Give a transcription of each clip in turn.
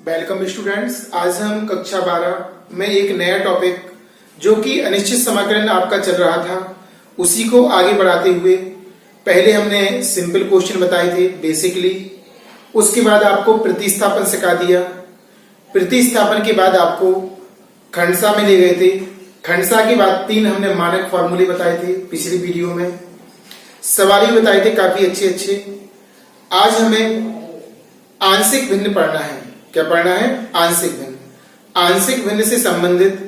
Welcome students. आज हम कक्षा 12 में एक नया टॉपिक जो कि अनिश्चित समाकलन आपका चल रहा था उसी को आगे बढ़ाते हुए पहले हमने सिंपल क्वेश्चन बताए थे बेसिकली। उसके बाद आपको प्रतिस्थापन सिखा दिया। प्रतिस्थापन के बाद आपको खंडसा में ले गए थे। खंडसा के बाद 3 हमने मानक फॉर्मूले बताए थे पिछली वीडियो में। सवाल भी बताए थे काफी अच्छे। आज हमें आंशिक भिन्न पढ़ना है। क्या पढ़ना है? आंशिक भिन्न। आंशिक भिन्न से संबंधित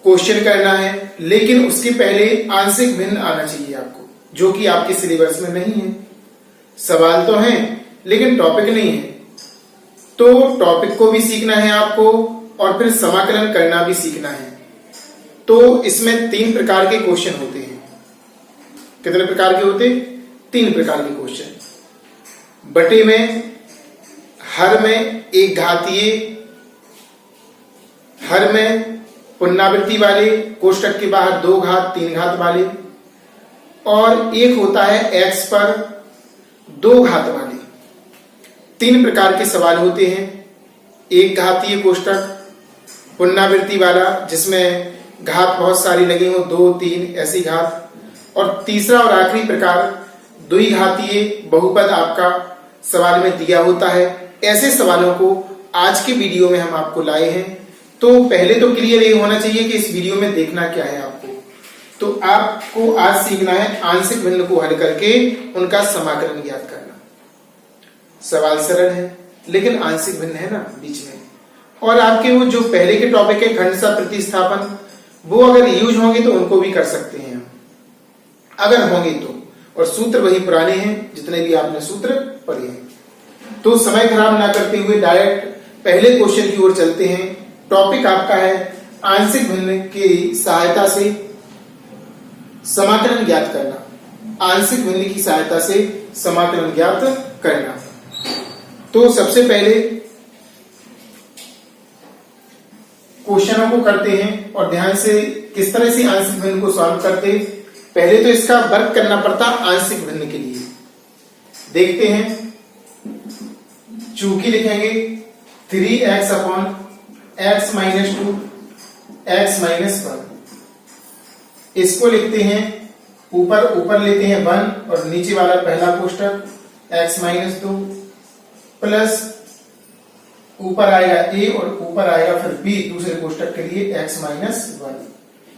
क्वेश्चन करना है, लेकिन उसके पहले आंशिक भिन्न आना चाहिए आपको, जो कि आपके सिलेबस में नहीं है। सवाल तो हैं लेकिन टॉपिक नहीं है। तो टॉपिक को भी सीखना है आपको और फिर समाकलन करना भी सीखना है। तो इसमें 3 प्रकार के क्वेश्चन होते हैं। कितने प्रकार के होते? 3 प्रकार के क्वेश्चन। बटे में, हर में, एक घातीय, हर में पुनरावृत्ति वाले, कोष्टक के बाहर 2 घात 3 घात वाले, और एक होता है x पर 2 घात वाले। 3 प्रकार के सवाल होते हैं। एक घातीय कोष्टक, पुनरावृत्ति वाला जिसमें घात बहुत सारी लगी हो, 2 3 ऐसी घात, और तीसरा और आखिरी प्रकार द्विघातीय बहुपद आपका सवाल में दिया होता है। ऐसे सवालों को आज के वीडियो में हम आपको लाए हैं। तो पहले तो क्लियर ये होना चाहिए कि इस वीडियो में देखना क्या है आपको। तो आपको आज सीखना है आंशिक भिन्न को हल करके उनका समाकलन ज्ञात करना। सवाल सरल है लेकिन आंशिक भिन्न है ना बीच में। और आपके वो जो पहले के टॉपिक है खंडसा प्रतिस्थापन, वो अगर यूज होंगे तो उनको भी कर सकते हैं हम, अगर होंगे तो। और सूत्र वही पुराने हैं जितने भी आपने सूत्र पढ़े हैं। तो समय खराब ना करते हुए डायरेक्ट पहले क्वेश्चन की ओर चलते हैं। टॉपिक आपका है आंशिक भिन्न की सहायता से समाकलन ज्ञात करना। आंशिक भिन्न की सहायता से समाकलन ज्ञात करना। तो सबसे पहले क्वेश्चनों को करते हैं और ध्यान से किस तरह से आंशिक भिन्न को सॉल्व करते हैं। पहले तो इसका वर्ग करना पड़ता आंशिक भिन्न के लिए। देखते हैं। चूंकि लिखेंगे 3x upon x minus 2 x minus 1। इसको लिखते हैं ऊपर लेते हैं 1 और नीचे वाला पहला कोष्टक x माइनस 2 प्लस ऊपर आएगा a और ऊपर आएगा फिर b दूसरे कोष्टक के लिए x माइनस 1।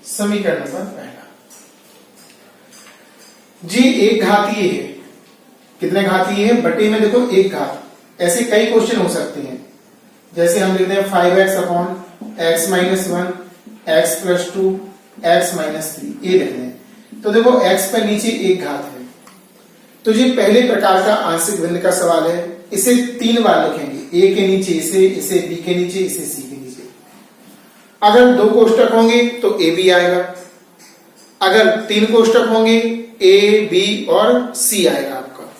समीकरण नंबर पहला जी एक घातीय है। कितने घातीय है? बटे में देखो 1 घात। ऐसे कई क्वेश्चन हो सकते हैं। जैसे हम लिखते हैं 5x upon x minus 1 x plus 2 x minus 3। ये लिखते हैं। तो देखो x पर नीचे 1 घात है। तो ये पहले प्रकार का आंशिक भिन्न का सवाल है। इसे 3 बार लिखेंगे। a के नीचे इसे b के नीचे इसे c के नीचे। अगर 2 कोष्टक होंगे तो a b आएगा। अगर 3 कोष्टक होंगे a b और c आएगा आपका।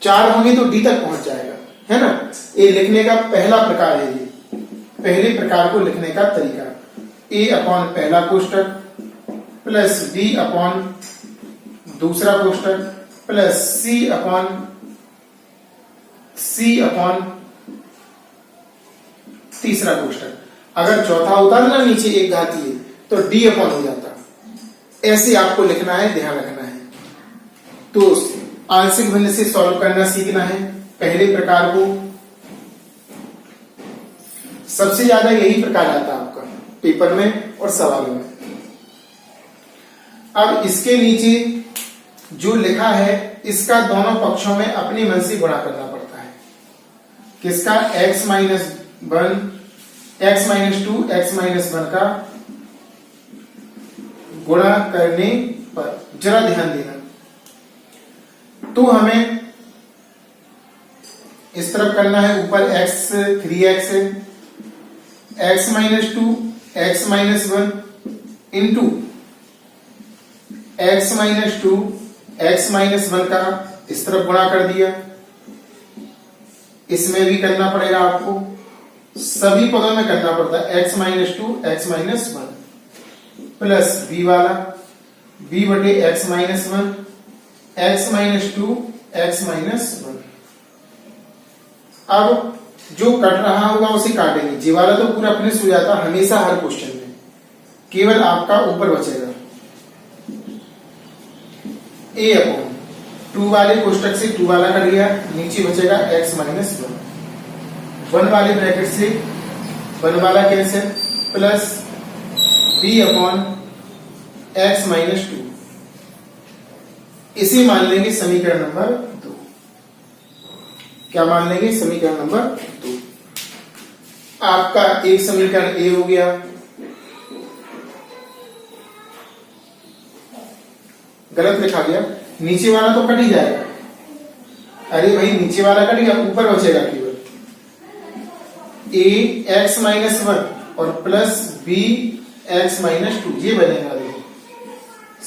4 होंगे तो d तक पहुंच जाएगा, है ना। ये लिखने का पहला प्रकार है। ये पहले प्रकार को लिखने का तरीका। a अपॉन पहला कोष्टक प्लस b अपॉन दूसरा कोष्टक प्लस c अपॉन तीसरा कोष्टक। अगर चौथा होता ना नीचे 1 घातीय तो d अपॉन हो जाता। ऐसे आपको लिखना है, ध्यान रखना है। तो आंशिक भिन्न से सॉल्व करना सीखना है पहले प्रकार को। सबसे ज्यादा यही प्रकार आता है आपका पेपर में और सवालों में। अब इसके नीचे जो लिखा है इसका दोनों पक्षों में अपनी मन से गुणा करना पड़ता है। किसका? x minus 1 x minus 2 x minus 1 का गुणा करने पर जरा ध्यान देना। तो हमें इस तरफ करना है। ऊपर x 3x है, x minus 2 x minus 1 into x minus 2 x minus 1 का इस तरफ गुणा कर दिया। इसमें भी करना पड़ेगा आपको, सभी पदों में करना पड़ता है। x minus 2 x minus 1 plus b वाला b बटे x minus 1 x minus 2 x minus 1। अब जो कट रहा होगा उसे काटेंगे। जी वाला तो पूरा फिनिश हो जाता हमेशा हर क्वेश्चन में, केवल आपका ऊपर बचेगा ए अपॉन 2 वाले कोष्टक से 2 वाला कट गया, नीचे बचेगा x माइनस 1 वाले ब्रैकेट से 1 वाला cancel plus b upon x minus 2। इसे मान लेंगे समीकरण नंबर 2। क्या मान लेंगे? समीकरण नंबर 2। आपका एक समीकरण ए हो गया, गलत लिखा गया, नीचे वाला तो कट ही जाएगा। अरे भाई नीचे वाला कट गया, ऊपर बचेगा केवल ए एक्स माइनस 1 और प्लस बी एक्स माइनस 2, ये बनेगा। देखो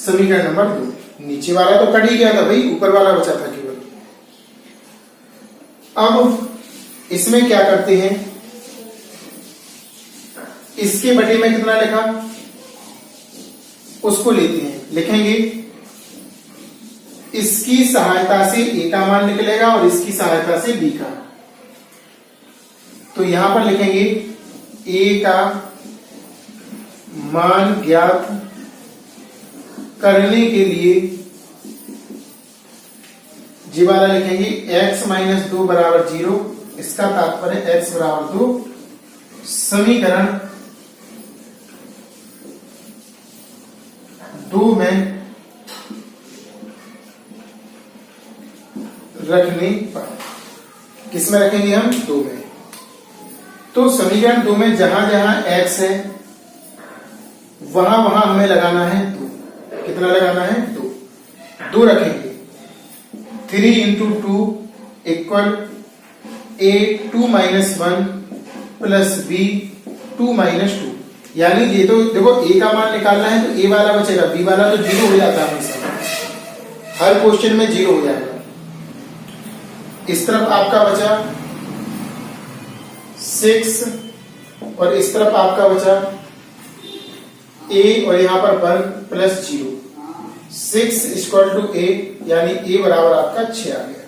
समीकरण नंबर 2। नीचे वाला तो कट ही गया था भाई, ऊपर वाला बचा था केवल। अब इसमें क्या करते हैं, इसके बटे में कितना लिखा उसको लेते हैं, लिखेंगे इसकी सहायता से ए का मान निकलेगा और इसकी सहायता से बी का। तो यहां पर लिखेंगे ए का मान ज्ञात करने के लिए जी वाला लिखेंगे x माइनस 2 बराबर 0। इसका तात्पर्य x बराबर 2 समीकरण 2 में रखने पर। किस में रखेंगे हम? 2 में। तो समीकरण 2 में जहां जहां x है वहां वहां हमें लगाना है 2। कितना लगाना है? 2 रखेंगे। 3 into 2 equal a 2 minus 1 plus b 2 minus 2। यानी ये तो देखो a का मान निकालना है तो a वाला बचेगा, b वाला तो 0 हो जाता है हमेशा, हर क्वेश्चन में 0 हो जाएगा। इस तरफ आपका बचा 6 और इस तरफ आपका बचा a और यहां पर 1 प्लस 0। 6 इक्वल टू a, यानी a बराबर आपका 6 आ गया।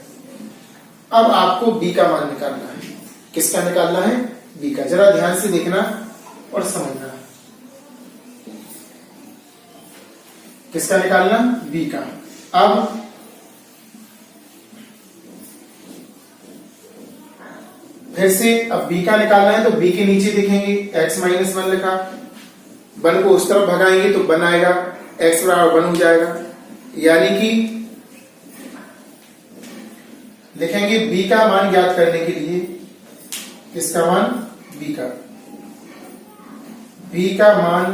अब आपको b का मान निकालना है। किसका निकालना है? b का। जरा ध्यान से देखना और समझना। किसका निकालना? b का। अब फिर से अब b का निकालना है तो b के नीचे देखेंगे x माइनस 1 लिखा, 1 को उस तरफ भगाएंगे तो 1 आएगा, x बराबर 1 हो जाएगा। यानी कि लिखेंगे b का मान ज्ञात करने के लिए, किसका मान? b का। b का मान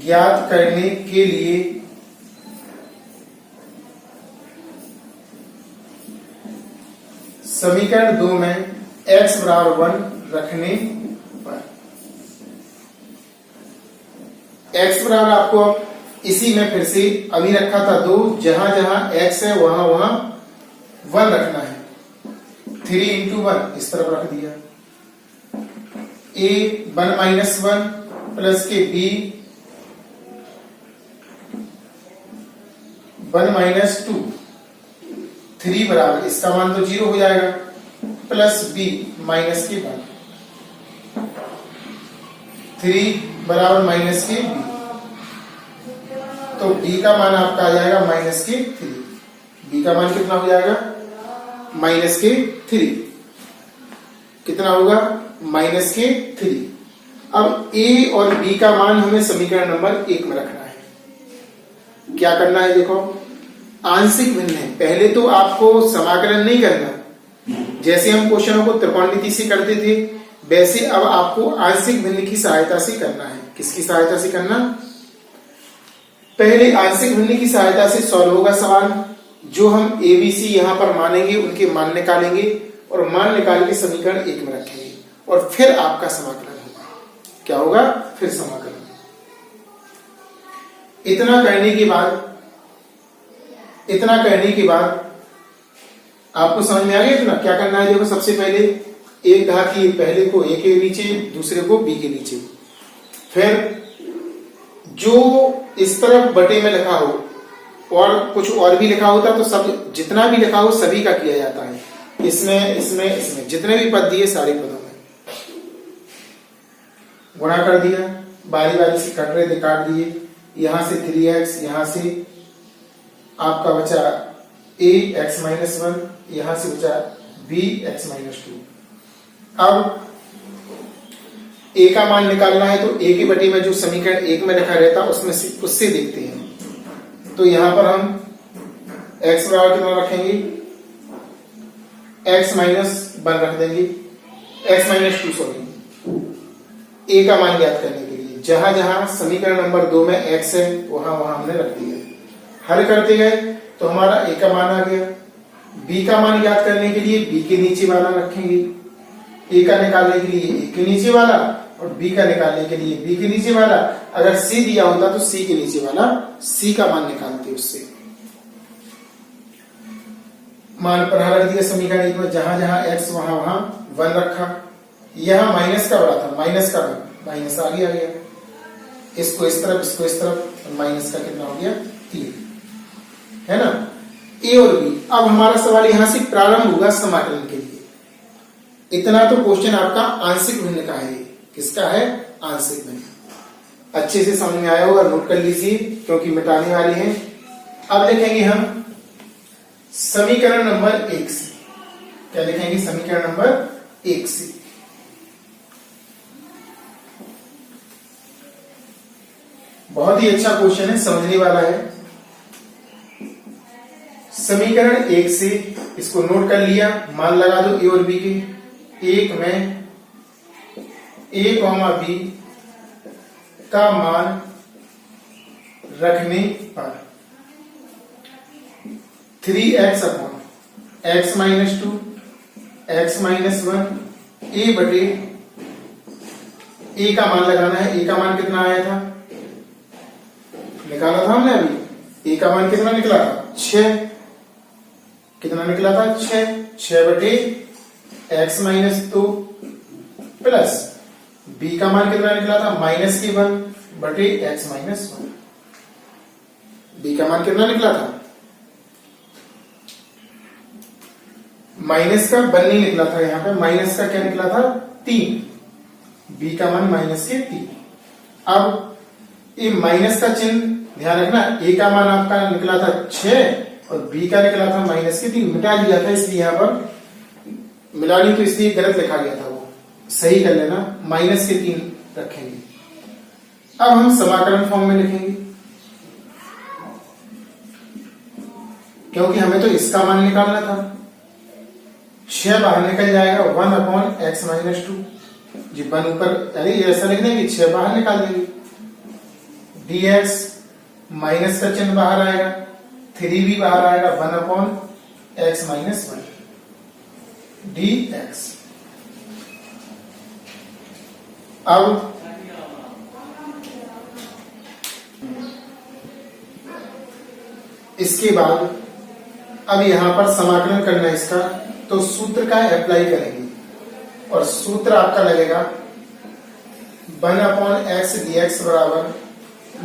ज्ञात करने के लिए समीकरण 2 में x बराबर 1 रखने पर। x बराबर आपको इसी में फिर से अभी रखा था 2, जहां जहां x है वहां वहां 1 रखना है। 3 इंटू 1 इस तरफ रख दिया, a 1 माइनस 1 प्लस के b 1 माइनस 2, 3 बराबर इसका मान तो 0 हो जाएगा, प्लस b माइनस के 1, 3 बराबर माइनस के b। तो b का मान आपका आ जाएगा माइनस के 3। b का मान कितना हो जाएगा? माइनस के 3। कितना होगा? माइनस के 3। अब a और b का मान हमें समीकरण नंबर 1 में रखना है। क्या करना है? देखो आंशिक भिन्न है। पहले तो आपको समाकलन नहीं करना, जैसे हम क्वेश्चनों को त्रिकोणमिति से करते थे वैसे अब आपको आंशिक भिन्न की सहायता से करना है। किसकी सहायता से करना? पहले आंशिक भिन्न की सहायता से सॉल्व होगा सवाल। जो हम एबीसी यहां पर मानेंगे उनके मान निकालेंगे और मान निकाल के समीकरण 1 में रखेंगे और फिर आपका समाकलन होगा। क्या होगा? फिर समाकलन। इतना करने के बाद आपको समझ में आ गया इतना क्या करना है? देखो सबसे पहले एक घातीय पहले को a के नीचे, दूसरे को b के नीचे। फिर जो इस तरफ बटे में लिखा हो और कुछ और भी लिखा होता तो सब जितना भी लिखा हो सभी का किया जाता है। इसमें इसमें इसमें जितने भी पद दिए सारे पदों में गुणा कर दिया, बारी बारी से कट रहे थे काट दिए। यहां से 3x, यहां से आपका बचा a x माइनस 1, यहां से बचा b x माइनस 2। अब a का मान निकालना है तो a के बटे में जो समीकरण 1 में लिखा रहता उसमें से उससे देखते हैं। तो यहां पर हम x बराबर कितना रखेंगे, x माइनस 1 रख देंगे, x माइनस 2 सॉरी, a का मान ज्ञात करने के लिए जहां जहां समीकरण नंबर 2 में x है वहां वहां हमने रख दिया। हल करते गए तो हमारा a का मान आ गया। b का मान ज्ञात करने के लिए b के नीचे वाला रखेंगे, a का निकालने के लिए a के नीचे वाला और b का निकालने के लिए b के नीचे वाला। अगर c दिया होता तो c के नीचे वाला c का मान निकालते, उससे मान पर रख दिया समीकरण 1 में जहां जहां x वहां वहां 1 रखा। यहां माइनस का बड़ा था, माइनस का माइनस आगे आ गया, इसको इस तरफ इसको इस तरफ, माइनस का कितना हो गया 3, है ना। a और b। अब हमारा सवाल यहां से प्रारंभ होगा समाकलन के लिए। इतना तो क्वेश्चन आपका आंशिक भिन्न का है। किसका है, आंशिक भिन्न। अच्छे से समझ में आया होगा, नोट कर लीजिए क्योंकि मिटाने वाले हैं। अब लिखेंगे हम समीकरण नंबर 1 से। क्या लिखेंगे, समीकरण नंबर 1 से। बहुत ही अच्छा क्वेश्चन है, समझने वाला है। समीकरण 1 से इसको नोट कर लिया, मान लगा दो a और b के। 1 में a, b का मान रखने पर 3x upon x minus 2 x minus 1 a बटे a का मान लगाना है। a का मान कितना आया था, निकाला था हमने अभी। a का मान कितना निकला था, 6। कितना निकला था, 6 बटे x माइनस 2 प्लस b का मान कितना निकला था, माइनस की 1 बटे x माइनस 1। b का मान कितना निकला था, माइनस का 1 नहीं निकला था, यहां पे माइनस का क्या निकला था, 3। b का मान माइनस के 3। अब ये माइनस का चिन्ह ध्यान रखना, a का मान आपका निकला था 6 और b का निकला था माइनस के 3। मिटा दिया था इसलिए यहां पर मिलानी, तो इसलिए गलत लिखा गया था, वो सही कर लेना, माइनस के 3 रखेंगे। अब हम समाकलन फॉर्म में लिखेंगे क्योंकि हमें तो इसका मान निकालना था। 6 बाहर निकल जाएगा, 1 अपॉन x माइनस 2 जी 1 ऊपर, अरे ऐसा लिख देंगे, 6 बाहर निकाल देंगे, dx माइनस का चिन्ह बाहर आएगा, 3 भी बाहर आएगा, 1 अपॉन x माइनस 1 dx। अब इसके बाद अब यहां पर समाकलन करना है इसका, तो सूत्र का अप्लाई करेंगे और सूत्र आपका लगेगा 1 अपॉन एक्स dx बराबर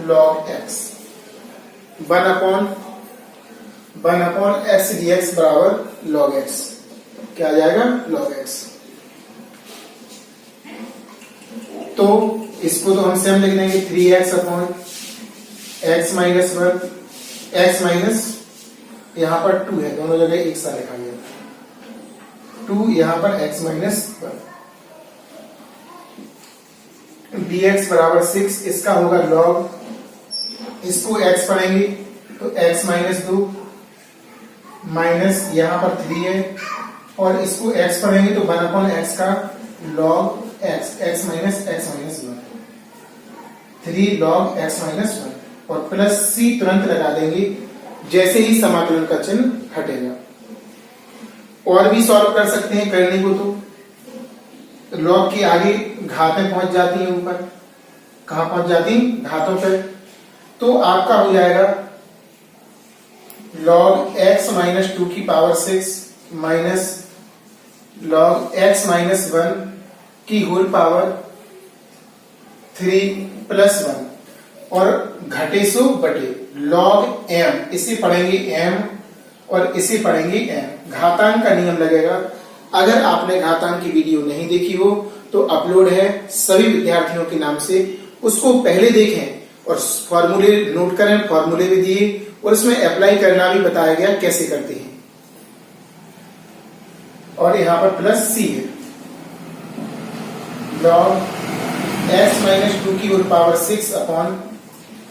log x। 1 upon x dx बराबर log x। क्या आ जाएगा, log x। तो इसको तो हम सेम लिख देंगे 3x upon x minus 1, x minus यहां पर 2 है, दोनों जगह एक साथ लिखा गया, 2 यहां पर x माइनस 1 dx बराबर 6। इसका होगा log, इसको x पढ़ेंगे तो x माइनस 2 माइनस यहां पर 3 है, और इसको x पढ़ेंगे तो 1 अपॉन x का log x, x minus 1 3 log x minus 1 और प्लस c तुरंत लगा देंगे जैसे ही समाकलन का चिन्ह हटेगा। और भी सॉल्व कर सकते हैं करने को, तो log के आगे घातें पहुंच जाती हैं ऊपर, कहां पहुंच जाती, घातों पर, तो आपका हो जाएगा log x माइनस 2 की power 6 minus log x minus 1 की होल पावर 3 प्लस 1 और घटे सो बटे log m, इसे पढ़ेंगे m और इसे पढ़ेंगे n। घातांक का नियम लगेगा। अगर आपने घातांक की वीडियो नहीं देखी हो तो अपलोड है सभी विद्यार्थियों के नाम से, उसको पहले देखें और फॉर्मूले नोट करें, फॉर्मूले भी दिए और इसमें अप्लाई करना भी बताया गया कैसे करते हैं। और यहाँ पर प्लस सी है, log x माइनस 2 की whole power 6 upon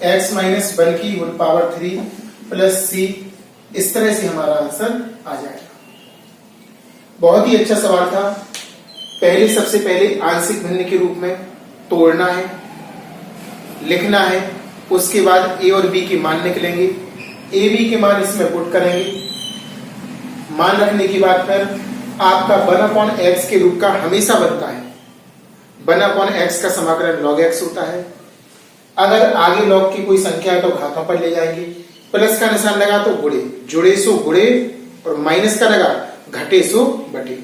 x minus 1 की होल पावर 3 प्लस सी। इस तरह से हमारा आंसर आ जाएगा। बहुत ही अच्छा सवाल था। सबसे पहले आंशिक भिन्न के रूप में तोड़ना है, लिखना है, उसके बाद ए और बी के मान निकलेंगे, ए बी के मान इसमें पुट करेंगे। मान रखने की बात पर आपका 1/x के रूप का हमेशा बनता है। 1/x का समाकलन log x होता है। अगर आगे log की कोई संख्या है तो घातों पर ले जाएंगे। प्लस का निशान लगा तो गुणे, जुड़े सो गुणे, और माइनस का लगा घटे सो बटे।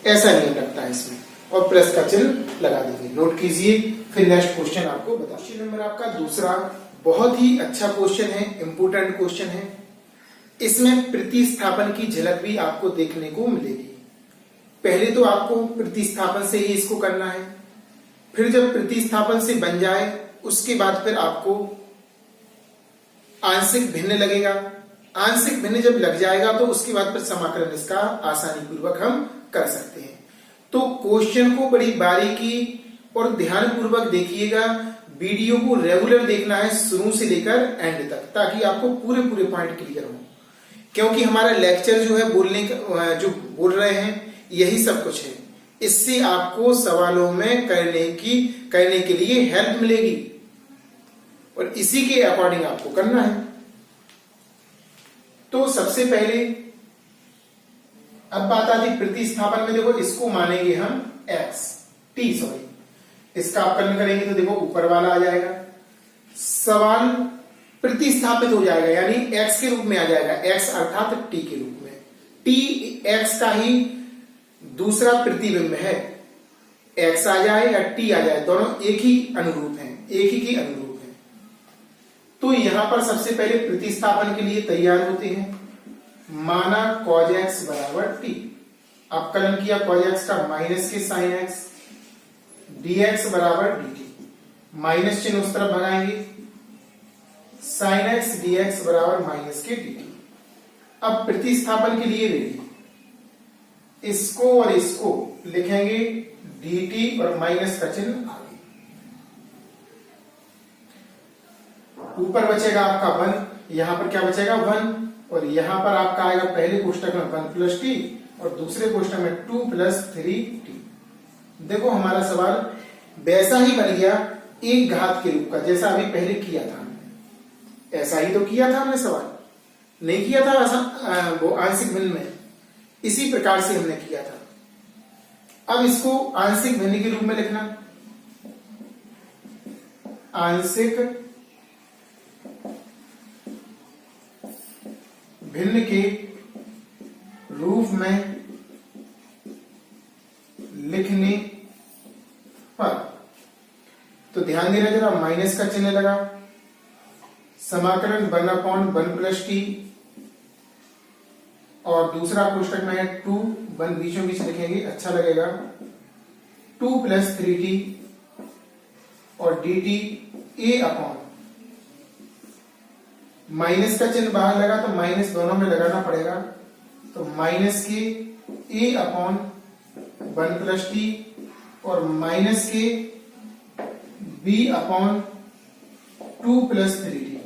ऐसा नियम लगता है इसमें, और प्लस का चिन्ह लगा दीजिए। नोट कीजिए, फिर नेक्स्ट क्वेश्चन आपको बता। क्वेश्चन नंबर आपका दूसरा बहुत ही अच्छा क्वेश्चन है, इंपोर्टेंट क्वेश्चन है। इसमें प्रतिस्थापन की झलक भी आपको देखने को मिलेगी। पहले तो आपको प्रतिस्थापन से ही इसको करना है, फिर जब प्रतिस्थापन से बन जाए उसके बाद फिर आपको आंशिक भिन्न लगेगा। आंशिक भिन्न जब लग जाएगा तो उसके बाद फिर समाकलन इसका आसानी पूर्वक हम कर सकते हैं। तो क्वेश्चन को बड़ी बारीकी और ध्यान पूर्वक देखिएगा। वीडियो को रेगुलर देखना है शुरू से लेकर एंड तक, ताकि आपको पूरे पॉइंट क्लियर हो। क्योंकि हमारा लेक्चर जो है बोलने का, जो बोल रहे हैं यही सब कुछ है। इससे आपको सवालों में करने के लिए हेल्प मिलेगी और इसी के अकॉर्डिंग आपको करना है। तो सबसे पहले अब बात आती प्रतिस्थापन में। देखो इसको मानेंगे हम इसका अपकलन करेंगे तो देखो ऊपर वाला आ जाएगा। सवाल प्रतिस्थापित हो जाएगा, यानी x के रूप में आ जाएगा। x अर्थात t के रूप में। t x का ही दूसरा प्रतिबिंब है। x आ जाए या t आ जाए, दोनों एक ही अनुरूप हैं, एक ही के अनुरूप हैं। तो यहां पर सबसे पहले प्रतिस्थापन के लिए तैयार होते हैं। माना cos x बराबर t, अपकलन किया cos x का माइनस के sin x, dx बराबर dt, माइनस चिन्ह उस तरफ भगाएंगे, sin x dx बराबर माइनस के dt। अब प्रतिस्थापन के लिए रेडी, इसको और इसको लिखेंगे dt और माइनस का चिन्ह आगे। ऊपर बचेगा आपका 1, यहां पर क्या बचेगा 1, और यहां पर आपका आएगा पहले कोष्टक में 1 प्लस टी और दूसरे कोष्टक में 2 प्लस 3t। देखो हमारा सवाल वैसा ही बन गया, एक घात के रूप का, जैसा अभी पहले किया था हमने। ऐसा ही तो किया था हमने, सवाल नहीं किया था ऐसा वो आंशिक भिन्न में, इसी प्रकार से हमने किया था। अब इसको आंशिक भिन्न के रूप में लिखना, आंशिक भिन्न के रूप में लिखने पर, तो ध्यान देना जरा, माइनस का चिन्ह लगा, समाकलन 1/1 प्लस टी, और दूसरा कोष्टक में है 2, 1 बीचों बीच लिखेंगे, अच्छा लगेगा, 2 प्लस 3t और dt a अपॉन, माइनस का चिन्ह बाहर लगा तो माइनस दोनों में लगाना पड़ेगा, तो माइनस के a अपॉन 1 प्लस टी और माइनस के b upon 2 plus 3t।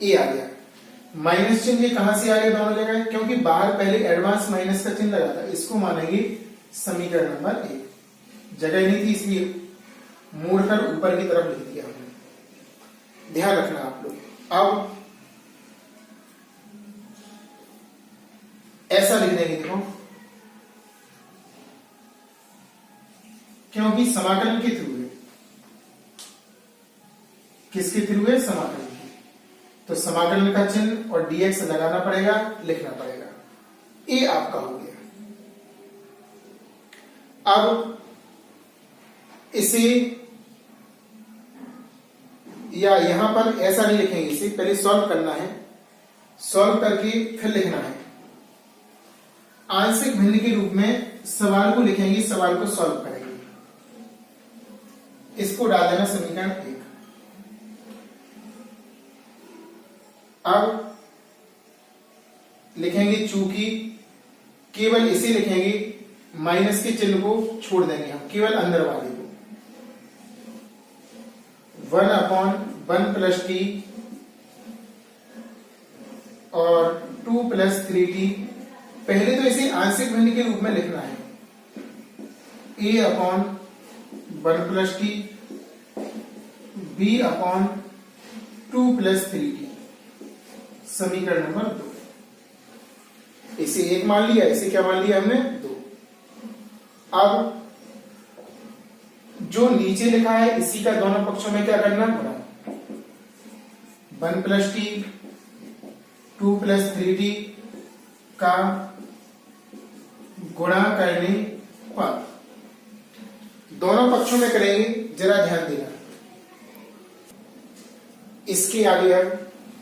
a आ गया। माइनस चिन्ह कहां से आ गया दोनों जगह, क्योंकि बाहर पहले एडवांस माइनस का चिन्ह लगा था। इसको मानेंगे समीकरण नंबर 1। जगह नहीं थी इसलिए मोड़कर ऊपर की तरफ लिख दिया हमने, ध्यान रखना आप लोग। अब ऐसा लिख देंगे, देखो क्योंकि समाकलन के थ्रू है। किसके थ्रू है? समाकलन के। तो समाकलन का चिन्ह और dx लगाना पड़ेगा, लिखना पड़ेगा। ए आपका हो गया। अब इसे, या यहां पर ऐसा नहीं लिखेंगे, इसे पहले सॉल्व करना है। सॉल्व करके फिर लिखना है। आंशिक भिन्न के रूप में सवाल को लिखेंगे, सवाल को सॉल्व करेंगे। इसको डाल देना समीकरण 1। अब लिखेंगे चूंकि, केवल इसे लिखेंगे, माइनस के चिन्ह को छोड़ देंगे हम, केवल अंदर वाले को। 1/1 प्लस टी और 2 प्लस 3t। पहले तो इसे आंशिक भिन्न के रूप में लिखना है। a/1 plus T b/2 plus 3t, समीकरण नंबर 2। इसे 1 मान लिया, इसे क्या मान लिया हमने, 2। अब जो नीचे लिखा है इसी का दोनों पक्षों में क्या करना, गुणा। 1 प्लस टी 2 प्लस 3t का गुणा करने पर दोनों पक्षों में करेंगे। जरा ध्यान देना, इसके आगे अब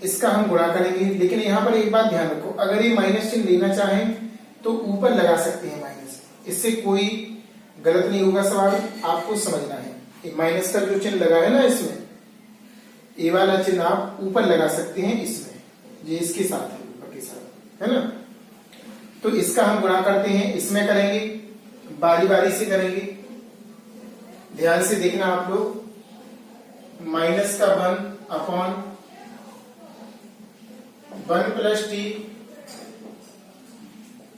इसका हम गुणा करेंगे, लेकिन यहां पर एक बात ध्यान रखो, अगर ये माइनस चिन्ह लेना चाहें तो ऊपर लगा सकते हैं माइनस, इससे कोई गलत नहीं होगा। सवाल आपको समझना है, माइनस का जो चिन्ह लगा है ना इसमें, ये वाला चिन्ह आप ऊपर लगा सकते हैं इसमें, ये इसके साथ है, ऊपर के साथ है ना। तो इसका हम गुणा करते हैं, इसमें करेंगे, बारी बारी से करेंगे। ध्यान से देखना आप लोग, माइनस का 1/1 प्लस टी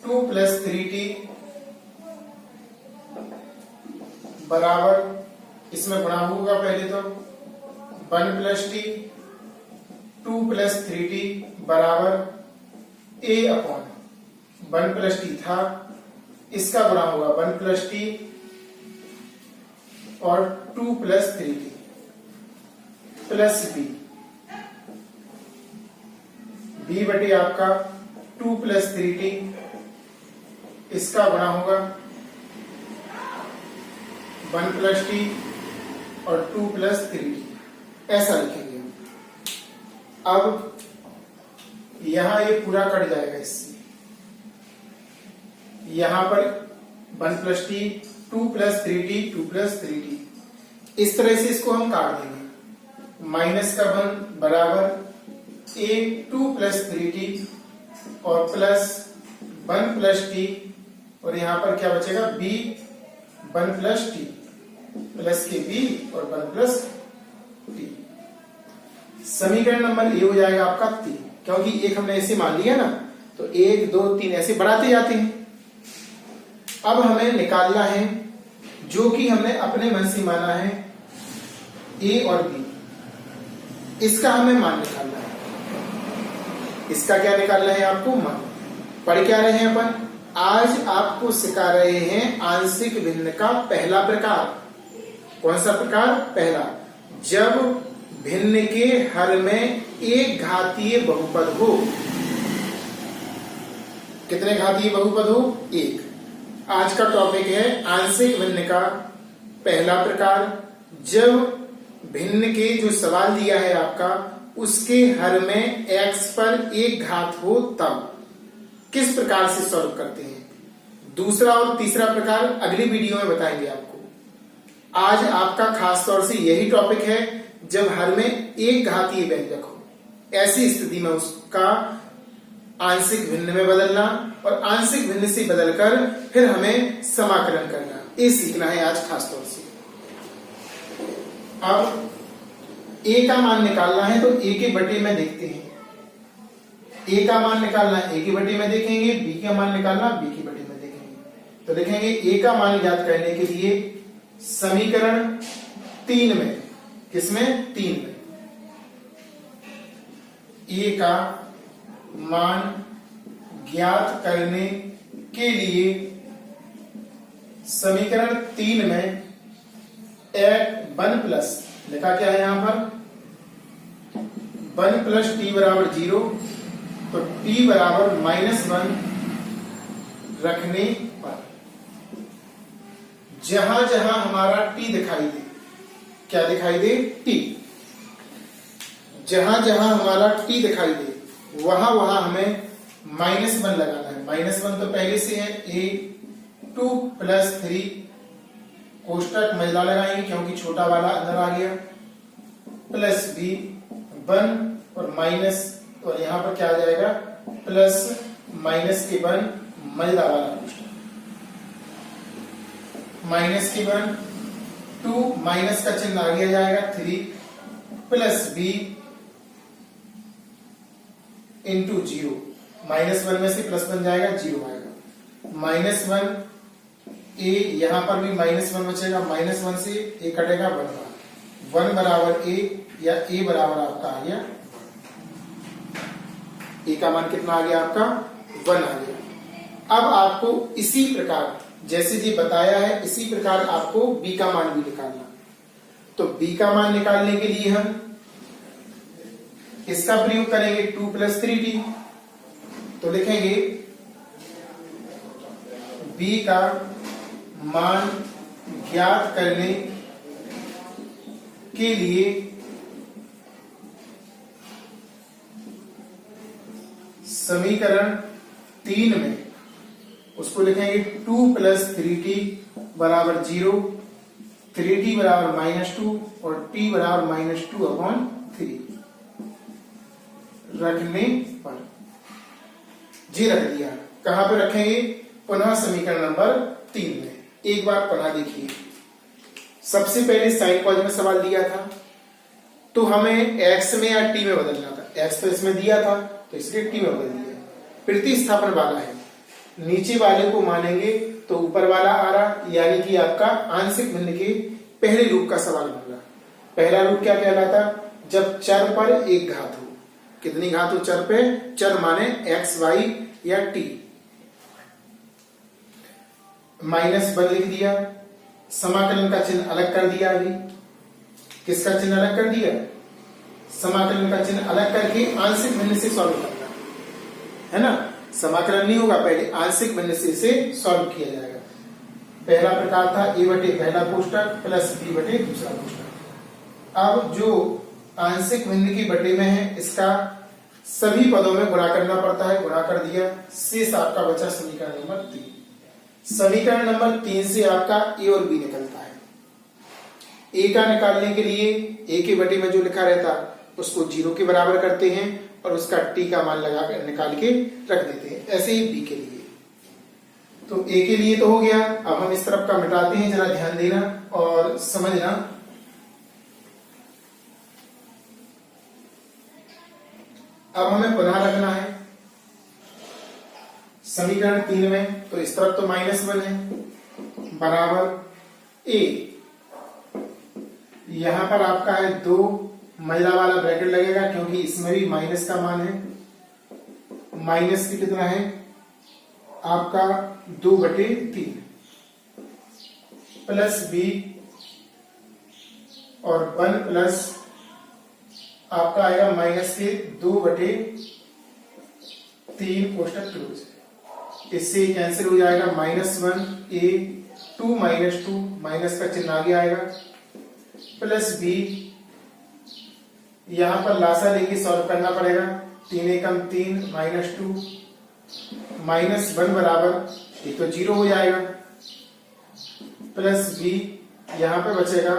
2 प्लस 3t बराबर, इसमें गुणा होगा पहले तो 1 प्लस टी 2 प्लस 3t बराबर a/1 प्लस टी था, इसका गुणा होगा 1 प्लस टी और 2 प्लस 3t प्लस b बटे आपका 2 प्लस 3t, इसका गुणा होगा 1 प्लस टी और 2 प्लस 3t, ऐसा लिखेंगे हम। अब यहां ये पूरा कट जाएगा इससे, यहां पर 1 plus T 2 plus 3t 2 plus 3t, इस तरह से इसको हम काट देंगे। माइनस का 1 बराबर a 2 प्लस 3t और प्लस 1 प्लस टी, और यहां पर क्या बचेगा b 1 प्लस टी प्लस के b और 1 प्लस टी। समीकरण नंबर ए हो जाएगा आपका 3, क्योंकि एक हमने ऐसे मान लिया ना, तो 1 2 3 ऐसे बढ़ाते जाते हैं। अब हमें निकालना है जो कि हमने अपने मन से माना है a और b, इसका हमें मान निकालना है। इसका क्या निकालना है आपको, मान। पढ़ क्या रहे हैं अपन, आज आपको सिखा रहे हैं आंशिक भिन्न का पहला प्रकार। कौन सा प्रकार, पहला, जब भिन्न के हर में एक घातीय बहुपद हो। कितने घातीय बहुपद हो, 1। आज का टॉपिक है आंशिक भिन्न का पहला प्रकार, जब भिन्न के जो सवाल दिया है आपका उसके हर में x पर एक घात हो, तब किस प्रकार से सॉल्व करते हैं। दूसरा और तीसरा प्रकार अगली वीडियो में बताएंगे आपको। आज आपका खास तौर से यही टॉपिक है, जब हर में एक घातीय व्यंजक हो, ऐसी स्थिति में उसका आंशिक भिन्न में बदलना और आंशिक भिन्न से बदलकर फिर हमें समाकलन करना, ये सीखना है आज खास तौर से। अब a का मान निकालना है तो a के बटे में देखते हैं, a का मान निकालना है a के बटे में देखेंगे, b का मान निकालना b के बटे में देखेंगे। तो देखेंगे a का मान ज्ञात करने के लिए समीकरण 3 में, किसमें, 3 में a का मान ज्ञात करने के लिए समीकरण 3 में 1 प्लस लिखा क्या है यहां पर, 1 प्लस टी बराबर 0, तो टी बराबर -1 रखने पर जहां जहां हमारा टी दिखाई दे, क्या दिखाई दे, टी, जहां जहां हमारा टी दिखाई दे वहां हमें -1 लगाना है। -1 तो पहले से है, a2 + 3 कोष्टक महिला लगाएंगे क्योंकि छोटा वाला अंदर आ गया, प्लस b1 और माइनस, और यहां पर क्या आ जाएगा प्लस -1 महिला वाला कोष्टक, -2 माइनस का चिन्ह आगे आ जाएगा 3 प्लस b इंटू 0, -1 में से प्लस बन जाएगा 0 आएगा, -1 a, यहां पर भी -1 बचेगा, -1 से a कटेगा 1 बराबर a, या a बराबर आपका आ गया, a का मान कितना आ गया आपका 1 आ गया। अब आपको इसी प्रकार जैसे जी बताया है इसी प्रकार आपको b का मान भी निकालना। तो b का मान निकालने के लिए हम इसका प्रयोग करेंगे 2 + 3t। तो लिखेंगे b का मान ज्ञात करने के लिए समीकरण 3 में उसको लिखेंगे 2 + 3t बराबर 0, 3t बराबर -2 और t बराबर -2/3 रखने पर जी रख दिया। कहां पे रखेंगे? पुनः समीकरण नंबर 3 में। एक बार पुनः देखिए, सबसे पहले साइन कॉज में सवाल दिया था तो हमें x में या t में बदलना था। x तो इसमें दिया था तो इसलिए t में बदल दिया। प्रतिस्थापन वाला है, नीचे वाले को मानेंगे तो ऊपर वाला आ रहा, यानी कि आपका आंशिक भिन्न के पहले रूप का सवाल बन रहा। पहला रूप क्या कहलाता? जब चर पर एक घात हो। कितनी घात हो चर पे? चर माने x, y या t। -1 लिख दिया, समाकलन का चिन्ह अलग कर दिया। अभी किसका चिन्ह अलग कर दिया? समाकलन का चिन्ह अलग करके आंशिक भिन्न से सॉल्व करना है ना। समाकलन नहीं होगा, पहले आंशिक भिन्न से इसे सॉल्व किया जाएगा। पहला प्रकार था a बटे पहला कोष्टक प्लस b बटे दूसरा कोष्टक। अब जो आंशिक भिन्न की बटे में है इसका सभी पदों में गुणा करना पड़ता है, गुणा कर दिया, शेष आपका बचा समीकरण नंबर 3। समीकरण नंबर 3 से आपका a और b निकलता है। a का निकालने के लिए a के बटे में जो लिखा रहता उसको 0 के बराबर करते हैं और उसका t का मान लगा कर निकाल के रख देते हैं। ऐसे ही b के लिए, तो a के लिए तो हो गया। अब हम इस तरफ का मिटाते हैं, जरा ध्यान देना और समझना। अब हमें पुनः रखना है समीकरण 3 में, तो इस तरफ तो -1 है बराबर a, यहां पर आपका है 2 महिला वाला ब्रैकेट लगेगा क्योंकि इसमें भी माइनस का मान है। माइनस की कितना है आपका 2/3 प्लस b और 1 प्लस आपका आएगा -2/3 कोष्टक क्लोज। इससे कैंसिल हो जाएगा, -1 a 2 -2 माइनस का चिन्ह आगे आएगा प्लस b, यहां पर लासा लेके सॉल्व करना पड़ेगा। 3 एकम 3 -2 -1 बराबर ये तो 0 हो जाएगा प्लस b, यहां पे बचेगा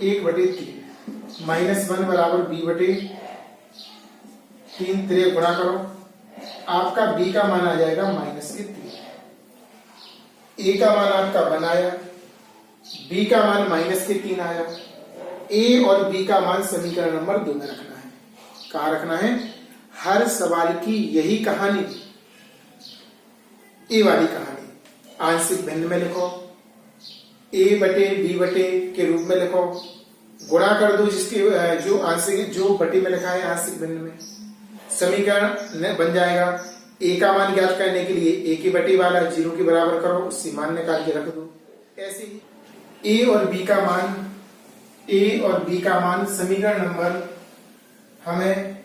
1/3 -1 बराबर b/3। 3 गुणा करो, आपका b का मान आ जाएगा -3। a का मान आपका 1 आया, b का मान -3 आया। a और b का मान समीकरण नंबर 2 में रखना है। कहां रखना है? हर सवाल की यही कहानी, a वाली कहानी आंशिक भिन्न में लिखो, a बटे b बटे के रूप में लिखो, गुणा कर दो जिसके जो आंशिक जो बटे में लिखा है आंशिक भिन्न में, समीकरण बन जाएगा। a का मान ज्ञात करने के लिए a की बटे वाला 0 के बराबर करो, उससे मान निकाल के रख दो। ऐसे ही a और b का मान समीकरण नंबर हमें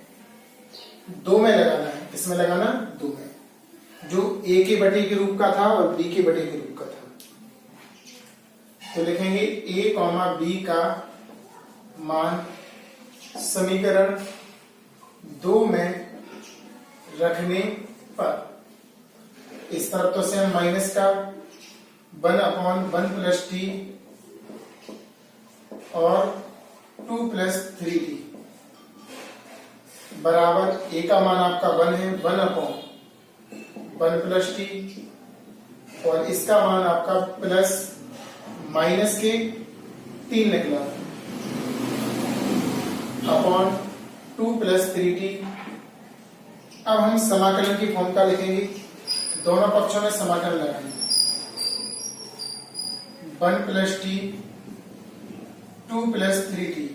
2 में लगाना है। किसमें लगाना? 2 में, जो a के बटे के रूप का था और b के बटे के रूप का था। तो लिखेंगे a, b का मान समीकरण 2 में रखने पर इस तरफ तो से हम माइनस का 1/1 प्लस टी और 2 प्लस 3t बराबर ए का मान आपका 1 है, 1/1 प्लस टी और इसका मान आपका प्लस माइनस के 3 निकला अपॉन 2 प्लस 3t। अब हम समाकलन की फॉर्म का लिखेंगे, दोनों पक्षों में समाकलन लगाएंगे। 1 plus T 2 plus 3t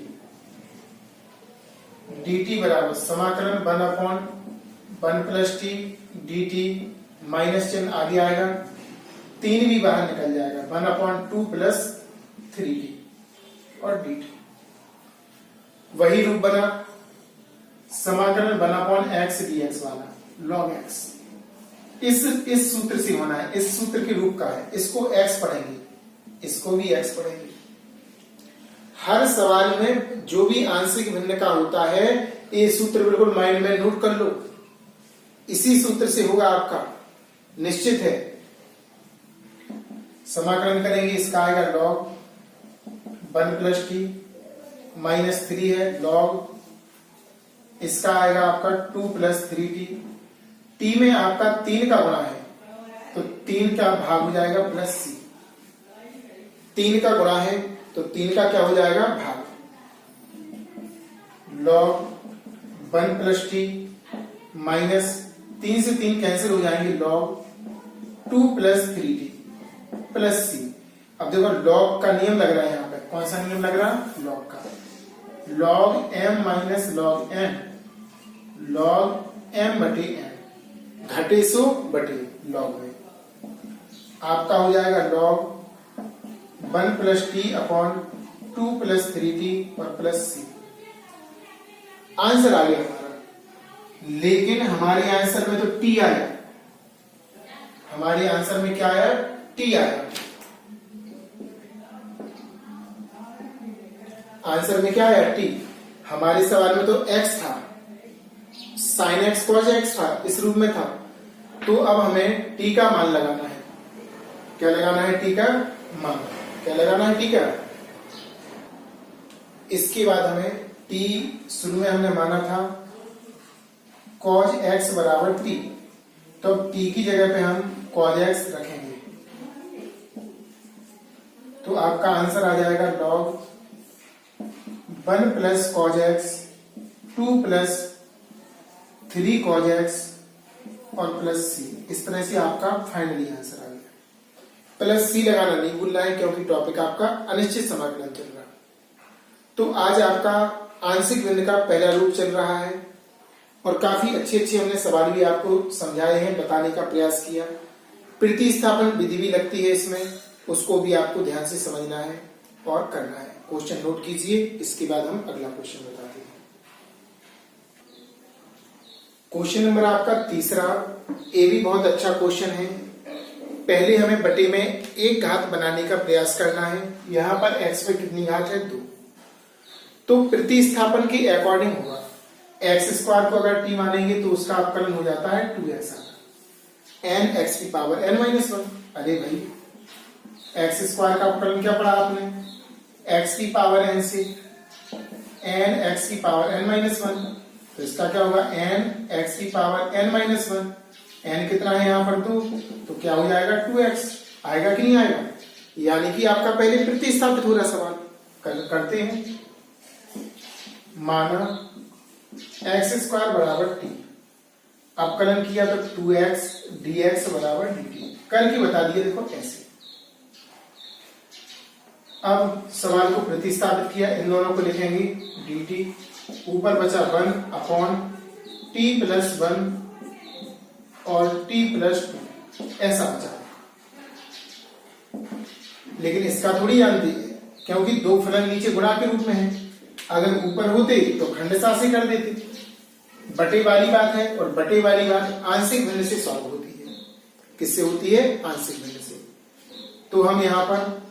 dt बराबर समाकलन 1/1 प्लस टी dt माइनस चिन्ह आगे आएगा, 3 भी बाहर निकल जाएगा, 1/2 प्लस 3t और dt। वही रूप बना समाकलन 1/x dx वाला log x। इस सूत्र से होना है, इस सूत्र के रूप का है, इसको x पढ़ेंगे, इसको भी x पढ़ेंगे। हर सवाल में जो भी आंशिक भिन्न का होता है ये सूत्र बिल्कुल माइंड में नोट कर लो, इसी सूत्र से होगा आपका, निश्चित है। समाकलन करेंगे, इसका आएगा log 1 प्लस टी माइनस 3 है log, इसका आएगा आपका 2 प्लस 3t। t में आपका 3 का गुणा है तो 3 का भाग हो जाएगा प्लस c, 3 का गुणा है तो 3 का क्या हो जाएगा भाग, log 1 प्लस टी माइनस 3 से 3 कैंसिल हो जाएंगे, log 2 plus 3t plus c। अब देखो log का नियम लग रहा है यहाँ पे, कौन सा नियम लग रहा है log का, log m minus log n, log m बटे n, घटे सो बटे log में आपका हो जाएगा log 1 plus T upon 2 plus 3t और प्लस c। आंसर आ गया हमारा, लेकिन हमारे आंसर में तो t आया, हमारे आंसर में क्या आया t आया, आंसर में क्या आया t। हमारे सवाल में तो x था, sin x cos x था, इस रूप में था, तो अब हमें t का मान लगाना है। क्या लगाना है t का मान, क्या लगाना है t का। इसके बाद हमें t शुरू में हमने माना था cos x बराबर t, तो अब t की जगह पे हम cos x रखेंगे तो आपका आंसर आ जाएगा log 1 plus cos x 2 plus 3 cos x और प्लस c। इस तरह से आपका फाइनली आंसर आ गया। प्लस c लगाना नहीं भूलना है क्योंकि टॉपिक आपका अनिश्चित समाकलन चल रहा है। तो आज आपका आंशिक भिन्न का पहला रूप चल रहा है और काफी अच्छे हमने सवाल भी आपको समझाए हैं, बताने का प्रयास किया। प्रतिस्थापन विधि भी लगती है इसमें, उसको भी आपको ध्यान से समझना है और करना है। क्वेश्चन नोट कीजिए, इसके बाद हम अगला क्वेश्चन बताते हैं। क्वेश्चन नंबर आपका तीसरा, ये भी बहुत अच्छा क्वेश्चन है। पहले हमें बटे में एक घात बनाने का प्रयास करना है। यहां पर x पे कितनी घात है 2, तो प्रतिस्थापन के अकॉर्डिंग होगा। x स्क्वायर को अगर t मानेंगे तो उसका अपकलन हो जाता है 2x n x की पावर n माइनस 1। अरे भाई x स्क्वायर का अपकलन क्या पढ़ा आपने, x की पावर n से n x की पावर n माइनस 1, तो इसका क्या होगा n x की पावर n माइनस 1। n कितना है यहाँ पर 2, तो क्या हो जाएगा 2x। आएगा कि नहीं आएगा, यानी कि आपका पहले प्रतिस्थापित हो रहा सवाल करते हैं। माना x स्क्वायर बराबर t, अपकलन किया तो 2x dx बराबर dt, करके बता दिया देखो कैसे। अब सवाल को प्रतिस्थापित किया, इन दोनों को लिखेंगे dt, ऊपर बचा 1 अपॉन t प्लस 1 और t प्लस 2, ऐसा बचा। लेकिन इसका थोड़ी जानते क्योंकि दो फलन नीचे गुणा के रूप में है, अगर ऊपर होते तो खंडशः से कर देते। बटे वाली बात है और बटे वाली बात आंशिक भिन्न से सॉल्व होती है। किससे होती है, आंशिक भिन्न से। तो हम यहां पर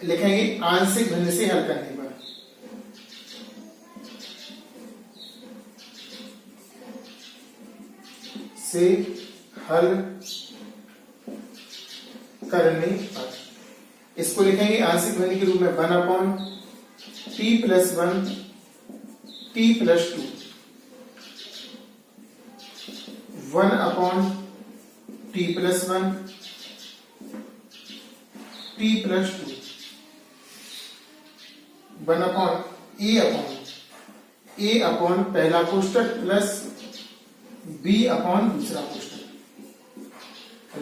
लिखेंगे आंशिक भिन्न से हल करने पर। से हल करने पर इसको लिखेंगे आंशिक भिन्न के रूप में 1/t+1 t+2 1/t+1 t+2 1/a पहला कोष्टक प्लस b/दूसरा कोष्टक।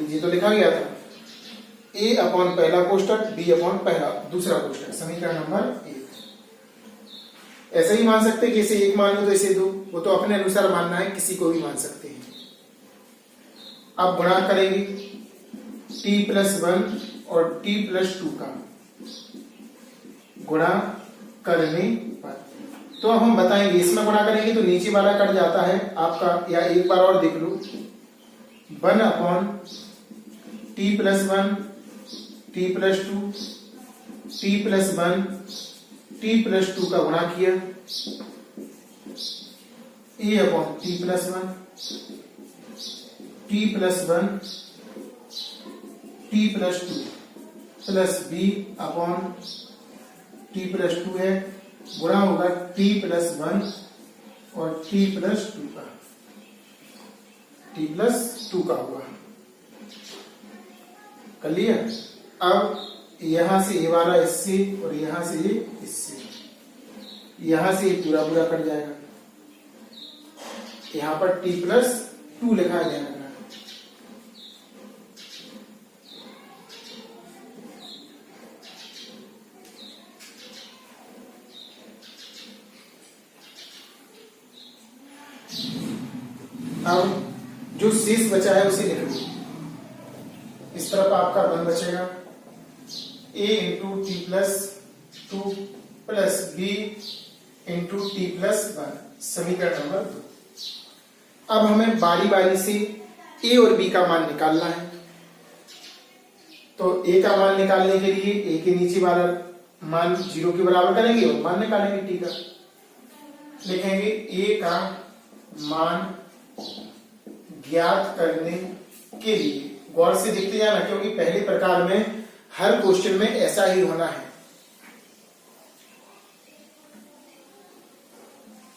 ये तो लिखा गया था a/, पहला कोष्टक b/पहला दूसरा कोष्टक, समीकरण नंबर 1। ऐसा ही मान सकते हैं कि इसे 1 मान लो तो इसे 2, वो तो अपने अनुसार मानना है, किसी को भी मान सकते हैं। अब गुणा करेंगे t+1 और t+2 का गुणा करने पर, तो अब हम बताएंगे इसमें गुणा करेंगे तो नीचे वाला कट जाता है आपका, या एक बार और देख लो 1/t+1 t+2 t+1 t+2 का गुणा किया a/t+1 t+1 t+2 plus b/t+2 है, गुणा होगा t+1 और t+2 का हुआ। कर लिया। अब यहां से ये वाला इससे और यहां से ये इससे, यहां से ये पूरा पूरा कट जाएगा, यहां पर t+2 लिखा जाएगा। अब जो शेष बचा है उसे लिख लो। इस तरफ आपका 1 बचेगा, a×t+2 प्लस b×t+1, समीकरण नंबर 2। अब हमें बारी बारी से a और b का मान निकालना है। तो a का मान निकालने के लिए a के नीचे वाला मान 0 के बराबर करेंगे और मान निकालेंगे t का। लिखेंगे a का मान ज्ञात करने के लिए, गौर से देखते जाना क्योंकि पहले प्रकार में हर क्वेश्चन में ऐसा ही होना है।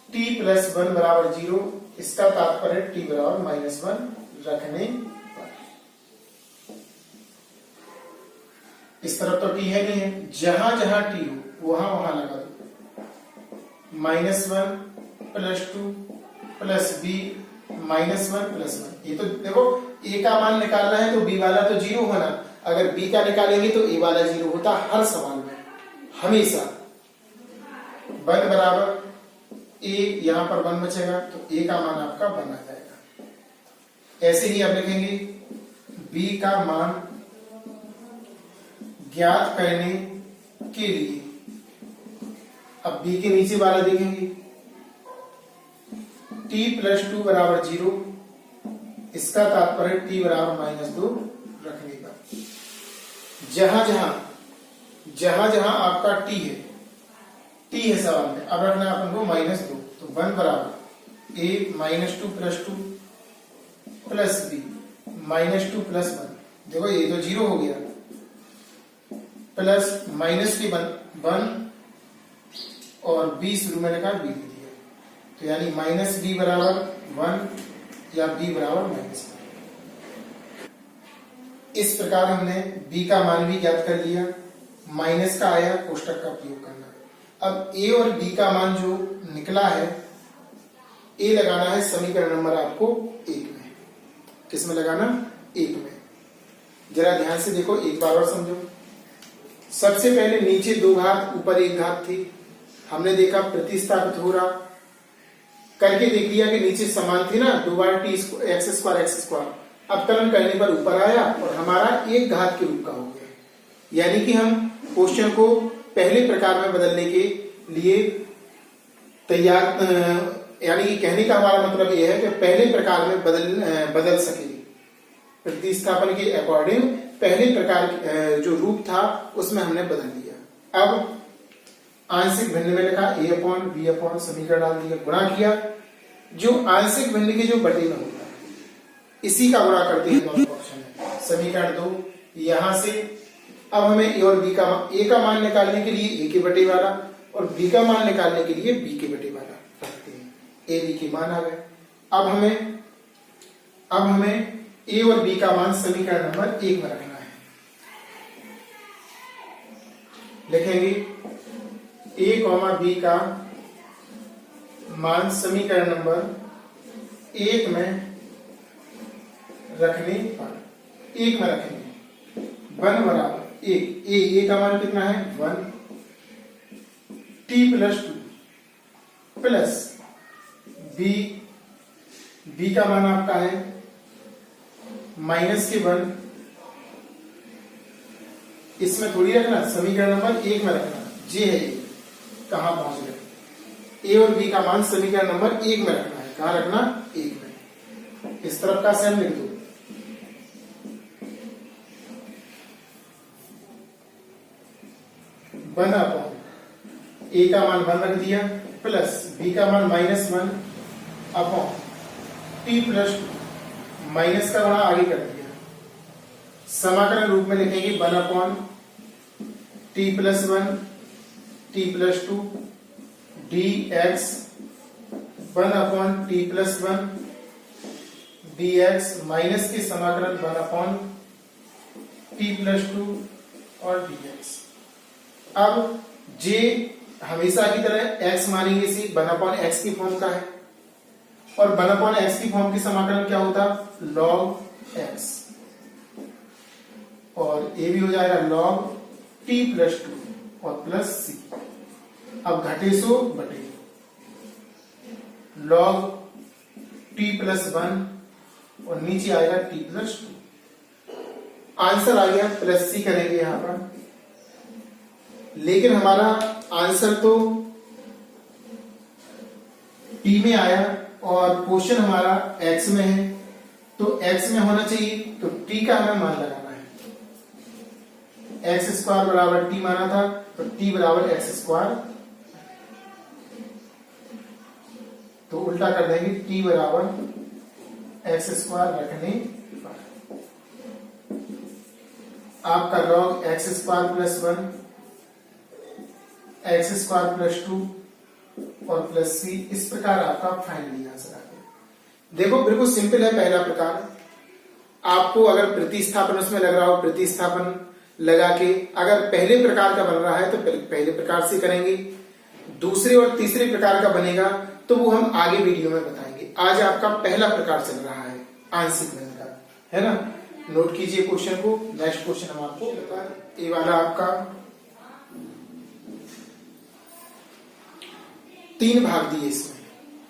t+1 बराबर 0, इसका तात्पर्य t बराबर -1 रखने पर। इस तरफ तो t है नहीं है, जहां जहां t हो वहां वहां लगा दो। -1 + 2 प्लस b -1 + 1। ये तो देखो a का मान निकालना है तो b वाला तो 0 होना, अगर b का निकालेंगे तो a वाला 0 होता हर सवाल में हमेशा। 1 बराबर a, यहां पर 1 बचेगा तो a का मान आपका 1 आ जाएगा। ऐसे ही आप लिखेंगे b का मान ज्ञात करने के लिए। अब b के नीचे वाला देखेंगे t+2 बराबर 0, इसका तात्पर्य t बराबर -2 रखने का। जहां जहां आपका t है सवाल में, अब रखना है अपन को -2, तो 1 बराबर a -2 + 2 प्लस b -2 + 1। देखो ये तो 0 हो गया, प्लस माइनस के 1 और b शुरू में लिखा b लिख दिया, तो यानी -b बराबर 1 या b बराबर -1। इस प्रकार हमने b का मान भी ज्ञात कर लिया, माइनस का आया कोष्टक का प्रयोग करना। अब a और b का मान जो निकला है, a लगाना है समीकरण नंबर आपको 1 में। किसमें लगाना? 1 में। जरा ध्यान से देखो, एक बार और समझो। सबसे पहले नीचे 2 घात ऊपर 1 घात थी, हमने देखा प्रतिस्थापित हो रहा, करके देख लिया कि नीचे समान थी ना, 2 बार x²। अब कलन करने पर ऊपर आया और हमारा 1 घात के रूप का हो गया। यानी कि हम क्वेश्चन को पहले प्रकार में बदलने के लिए तैयार, यानी कि कहने का हमारा मतलब यह है कि पहले प्रकार में बदल सके। प्रतिस्थापन के अकॉर्डिंग पहले प्रकार जो रूप था उसमें हमने बदल दिया। अब आंशिक भिन्न में लिखा a/b/, समीकरण डाल दिया, गुणा किया। जो आंशिक भिन्न के जो बटे में होता है इसी का गुणा करते हैं दोनों पक्षों में। समीकरण 2 यहां से अब हमें ए और बी का ए का मान निकालने के लिए ए के बटे वाला और बी का मान निकालने के लिए बी के बटे वाला रखते हैं। ए बी के मान आ गए। अब हमें ए और बी का मान समीकरण नंबर 1 में रखना है। लिखेंगे ए कॉमा बी का मान समीकरण नंबर 1 में रखने पर 1 में रखेंगे 1 बराबर 1 ए का मान कितना है 1 t प्लस 2 प्लस बी का मान आपका है माइनस के 1। इसमें थोड़ी रखना, समीकरण नंबर 1 में रखना। जे है ये कहां पहुंच गए। ए और बी का मान समीकरण नंबर 1 में रखना है। कहां रखना 1 में। इस तरफ का सेम लिख दो। वन अपॉन ए का मान 1 रख दिया प्लस बी का मान -1 अपॉन टी प्लस 2 माइनस का गुणा आगे कर दिया। समाकलन रूप में लिखेंगे 1 upon T plus 1 T plus 2 D x 1 upon T plus 1 D x minus के समाकलन 1 अपॉन टी प्लस 2 और डी एक्स। अब जे हमेशा की तरह x मानेंगे इसे 1 अपॉन एक्स की फॉर्म का है और 1 अपॉन एक्स की फॉर्म की समाकलन क्या होता log x और ये भी हो जाएगा log t प्लस 2 और प्लस c। अब घटे सो बटे log t प्लस 1 और नीचे आएगा t प्लस 2। आंसर आ गया प्लस c करेंगे यहां पर, लेकिन हमारा आंसर तो t में आया और क्वेश्चन हमारा x में है, तो x में होना चाहिए तो t का हमें मान लगाना है। x स्क्वायर बराबर t माना था तो t बराबर x स्क्वायर, तो उल्टा कर देंगे t बराबर x स्क्वायर रखने पर आपका log x square plus 1 x square plus 2 और प्लस सी। इस प्रकार आपका फाइनली आंसर आ गया। देखो बिल्कुल सिंपल है पहला प्रकार। आपको अगर प्रतिस्थापन उसमें लग रहा हो, प्रतिस्थापन लगा के अगर पहले प्रकार का बन रहा है तो पहले प्रकार से करेंगे, दूसरे और तीसरे प्रकार का बनेगा तो वो हम आगे वीडियो में बताएंगे। आज आपका पहला प्रकार चल रहा है आंशिक भिन्न का, है ना। नोट कीजिए क्वेश्चन को। नेक्स्ट क्वेश्चन हम आपको बता दें। ये वाला आपका 3 भाग दिए, इसमें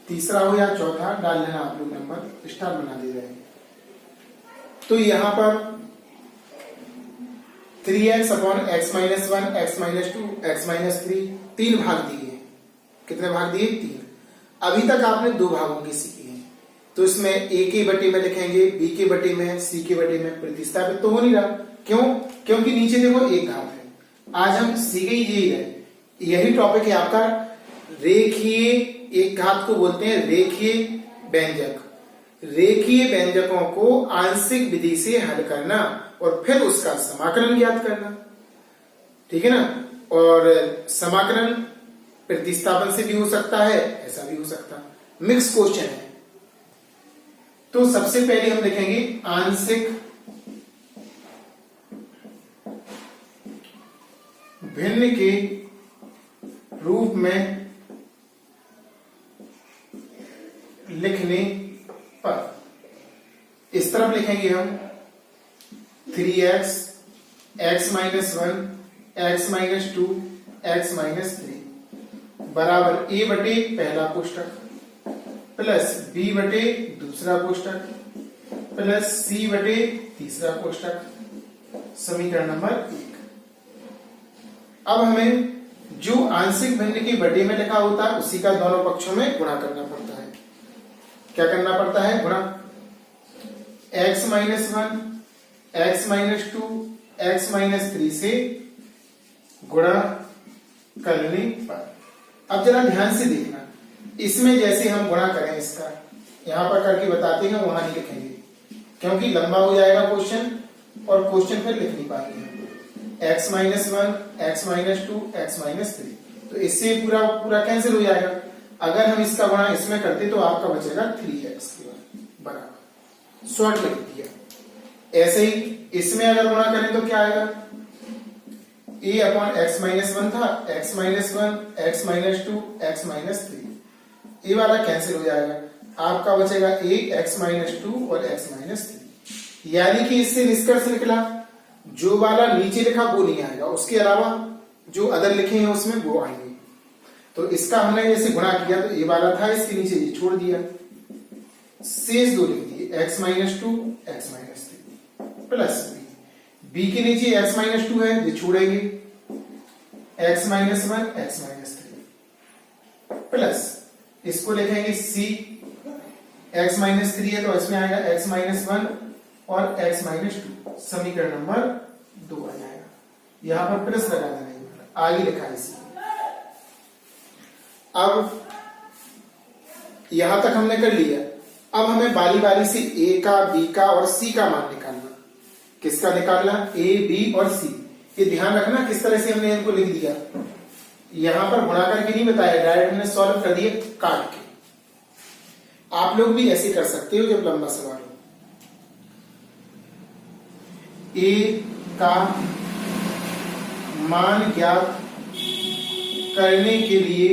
तीसरा हो या चौथा डाल लेना आप लोग, नंबर स्टार बना दे रहे हैं। तो यहां पर 3x upon x minus 1 x minus 2 x minus 3 3 भाग दिए। कितने भाग दिए 3। अभी तक आपने 2 भागों की सीखी है, तो इसमें a के बटे में लिखेंगे, b के बटे में, c के बटे में प्रतिस्थापित तो हो नहीं रहा। क्यों? क्योंकि नीचे देखो एक घात है। आज हम सीखे यही है, यही टॉपिक है आपका रेखीय। एक घात को बोलते हैं रेखीय व्यंजक। रेखीय व्यंजकों को आंशिक विधि से हल करना और फिर उसका समाकलन ज्ञात करना, ठीक है ना। और समाकलन प्रतिस्थापन से भी हो सकता है, ऐसा भी हो सकता है, मिक्स क्वेश्चन है। तो सबसे पहले हम देखेंगे आंशिक भिन्न के रूप में लिखने पर इस तरफ लिखेंगे हम 3x x minus 1 x minus 2 x minus 3 बराबर a बटे पहला कोष्टक प्लस b बटे दूसरा कोष्टक प्लस c बटे तीसरा कोष्टक, समीकरण नंबर 1। अब हमें जो आंशिक भिन्न के बटे में लिखा होता है उसी का दोनों पक्षों में गुणा करना पड़ता है। क्या करना पड़ता है? गुणा। x minus 1 x minus 2 x minus 3 से गुणा करने पर। अब जरा ध्यान से देखना, इसमें जैसे हम गुणा करें, इसका यहां पर करके बताते हैं, वहां नहीं लिखेंगे। क्योंकि लंबा हो जाएगा क्वेश्चन और क्वेश्चन फिर लिख नहीं पाएंगे। x minus 1, x minus 2, x minus 3, तो इससे पूरा पूरा कैंसिल हो जाएगा। अगर हम इसका गुणा इसमें करते तो आपका बचेगा 3x के बराबर, शॉर्ट लिख दिया। ऐसे ही इसमें अगर गुणा करें तो क्या आएगा, a अपॉन x माइनस 1 था, x minus 1, x minus 2, x minus 3, ये वाला कैंसिल हो जाएगा, आपका बचेगा a x माइनस 2 और x माइनस 3। यानी कि इससे निष्कर्ष निकला जो वाला नीचे लिखा वो नहीं आएगा, उसके अलावा जो अदर लिखे हैं उसमें वो आएंगे। तो इसका हमने जैसे गुणा किया तो ये वाला था, इसके नीचे ये छोड़ दिया, शेष दो लिख दिए, x minus 2, x minus 3 plus b के नीचे x माइनस 2 है, ये छोड़ेंगे, x minus 1, x minus 3 plus इसको लिखेंगे c, x माइनस 3 है तो इसमें आएगा x माइनस 1 और x माइनस 2, समीकरण नंबर 2 आ जाएगा। यहां पर प्लस लगा देना, आगे लिखा है इसी। अब यहां तक हमने कर लिया, अब हमें बारी बारी से a का, b का और c का मान निकालना। किसका निकालना, a, b और c। ये ध्यान रखना किस तरह से हमने इनको लिख दिया, यहां पर गुणा करके नहीं बताया, डायरेक्ट हमने सॉल्व कर दिया काट के। आप लोग भी ऐसे कर सकते हो जब लंबा सवाल हो। a का मान ज्ञात करने के लिए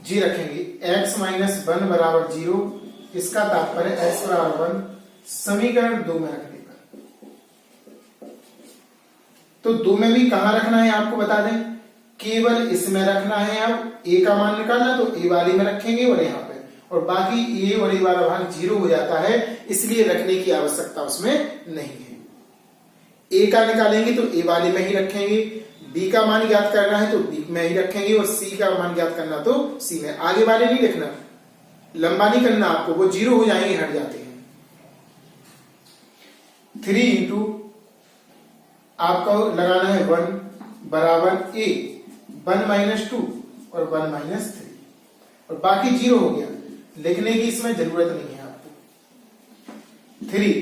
जी रखेंगे, x माइनस 1 बराबर 0, इसका तात्पर्य x बराबर 1 समीकरण 2 में रखने पर। तो 2 में भी कहां रखना है आपको बता दें, केवल इसमें रखना है। अब a का मान निकालना तो a वाले में रखेंगे और यहाँ पे, और बाकी a और a वाला भाग 0 हो जाता है, इसलिए रखने की आवश्यकता उसमें नहीं है। a का निकालेंगे तो a वाले में ही रखेंगे, b का मान ज्ञात करना है तो b में ही रखेंगे, और c का मान ज्ञात करना तो c में। आगे वाले नहीं लिखना, लंबा नहीं करना आपको, वो 0 हो जाएंगे, हट जाते हैं। 3 इंटू आपको लगाना है 1 बराबर a, 1 माइनस 2 और 1 माइनस 3, और बाकी 0 हो गया, लिखने की इसमें जरूरत नहीं है आपको। 3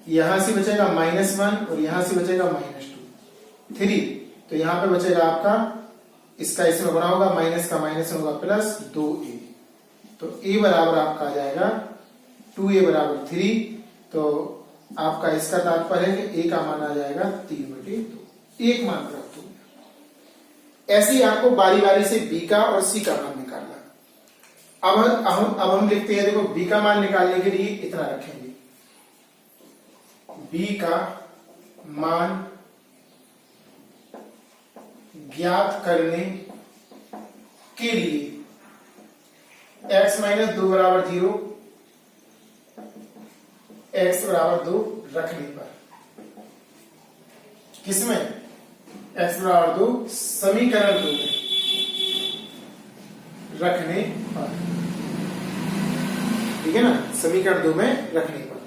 यहां से बचेगा -1 और यहां से बचेगा -2, 3 तो यहां पे बचेगा आपका, इसका इसमें गुणा होगा, माइनस का माइनस होगा प्लस 2a, तो a बराबर आपका आ जाएगा 2a बराबर 3, तो आपका इसका तात्पर्य है कि a का मान आ जाएगा 3/2, एक मान प्राप्त हो गया। ऐसे ही आपको बारी बारी से b का और c का मान निकालना। अब हम लिखते हैं, देखो b का मान निकालने के लिए इतना रखेंगे, b का मान ज्ञात करने के लिए x माइनस 2 बराबर 0, x बराबर 2 रखने पर, किसमें, x बराबर 2 समीकरण 2 में रखने पर, ठीक है ना, समीकरण 2 में रखने पर।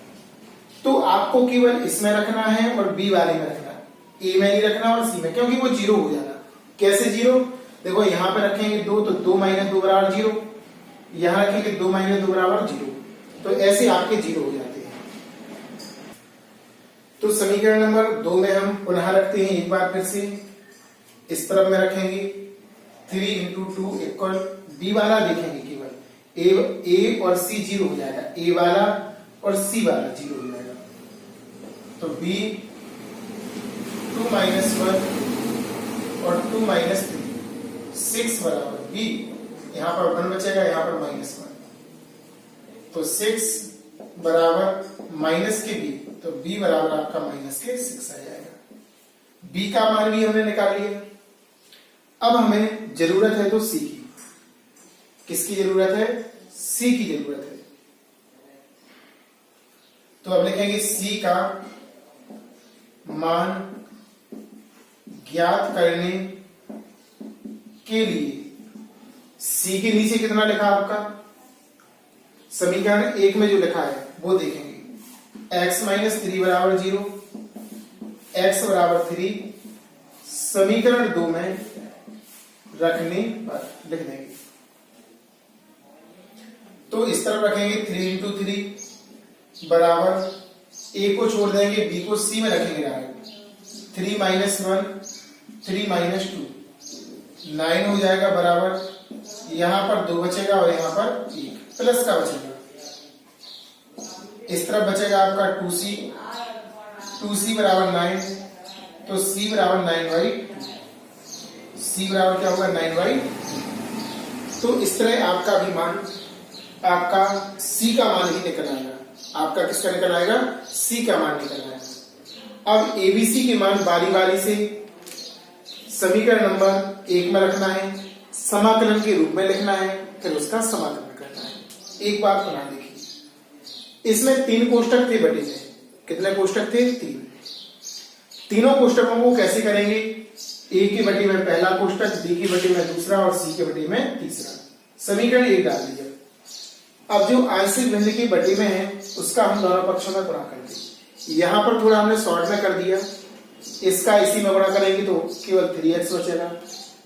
तो आपको केवल इसमें रखना है और b वाले में रखना है, a में नहीं रखना और c में, क्योंकि वो 0 हो जाना। कैसे 0, देखो यहां पे रखेंगे 2 तो 2 माइनस 2 बराबर 0, यहां रखेंगे 2 माइनस 2 बराबर 0, तो ऐसे आपके 0 हो जाते हैं। तो समीकरण नंबर 2 में हम पुनः रखते हैं एक बार फिर से, इस तरफ में रखेंगे 3 इंटू 2 इक्वल, b वाला देखेंगे केवल, a और c 0 हो जाएगा, a वाला और c वाला 0 हो जाएगा, तो b 2 माइनस 1 और 2 माइनस 3, 6 बराबर b, यहां पर 1 बचेगा, यहां पर -1, तो 6 बराबर माइनस के b, तो b बराबर आपका माइनस के 6 आ जाएगा। b का मान भी हमने निकाल लिया। अब हमें जरूरत है तो c की, किसकी जरूरत है, c की जरूरत है। तो अब लिखेंगे c का मान ज्ञात करने के लिए, c के नीचे कितना लिखा आपका, समीकरण 1 में जो लिखा है वो देखेंगे, x माइनस 3 बराबर 0, x बराबर 3 समीकरण 2 में रखने पर लिख देंगे। तो इस तरफ रखेंगे 3 इंटू 3 बराबर, ए को छोड़ देंगे, बी को सी में रखेंगे डायरेक्ट। 3 माइनस 1 3 माइनस 2 9 हो जाएगा बराबर, यहां पर 2 बचेगा और यहां पर 1 प्लस का बचेगा। इस तरफ बचेगा आपका 2c बराबर 9, तो c बराबर 9/2, c बराबर क्या होगा 9/2। तो इस तरह आपका भी मान, आपका c का मान ही निकल आएगा। आपका किसका निकल आएगा? c का मान निकल आएगा। अब एबीसी के मान बारी बारी से समीकरण नंबर 1 में रखना है, समाकलन के रूप में लिखना है, फिर उसका समाकलन करना है। एक बात बना देखिए, इसमें 3 कोष्टक थे बटे में। कितने कोष्टक थे? 3। तीनों कोष्टकों को कैसे करेंगे? ए की बटे में पहला कोष्टक, बी की बटे में दूसरा और सी की बटे में तीसरा। समीकरण 1 डाल दिया। अब जो आंशिक भिन्न की बटे में है उसका हम दोनों पक्षों में गुणा कर देंगे। यहां पर थोड़ा हमने शॉर्ट में कर दिया, इसका इसी में गुणा करेंगे तो केवल 3x बचेगा।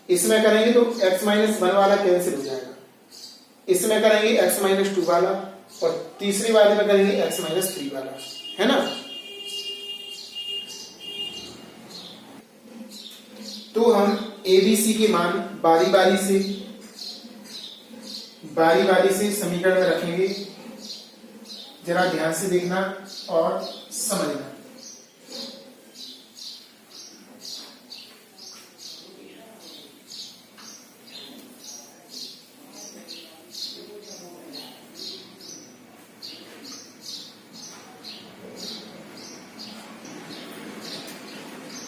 इसमें करेंगे तो x-1 वाला कैंसिल हो जाएगा, इसमें करेंगे x-2 वाला और तीसरी वाले में करेंगे x-3 वाला, है ना। तो हम एबीसी के मान बारी बारी से समीकरण में रखेंगे। जरा ध्यान से देखना और समझना।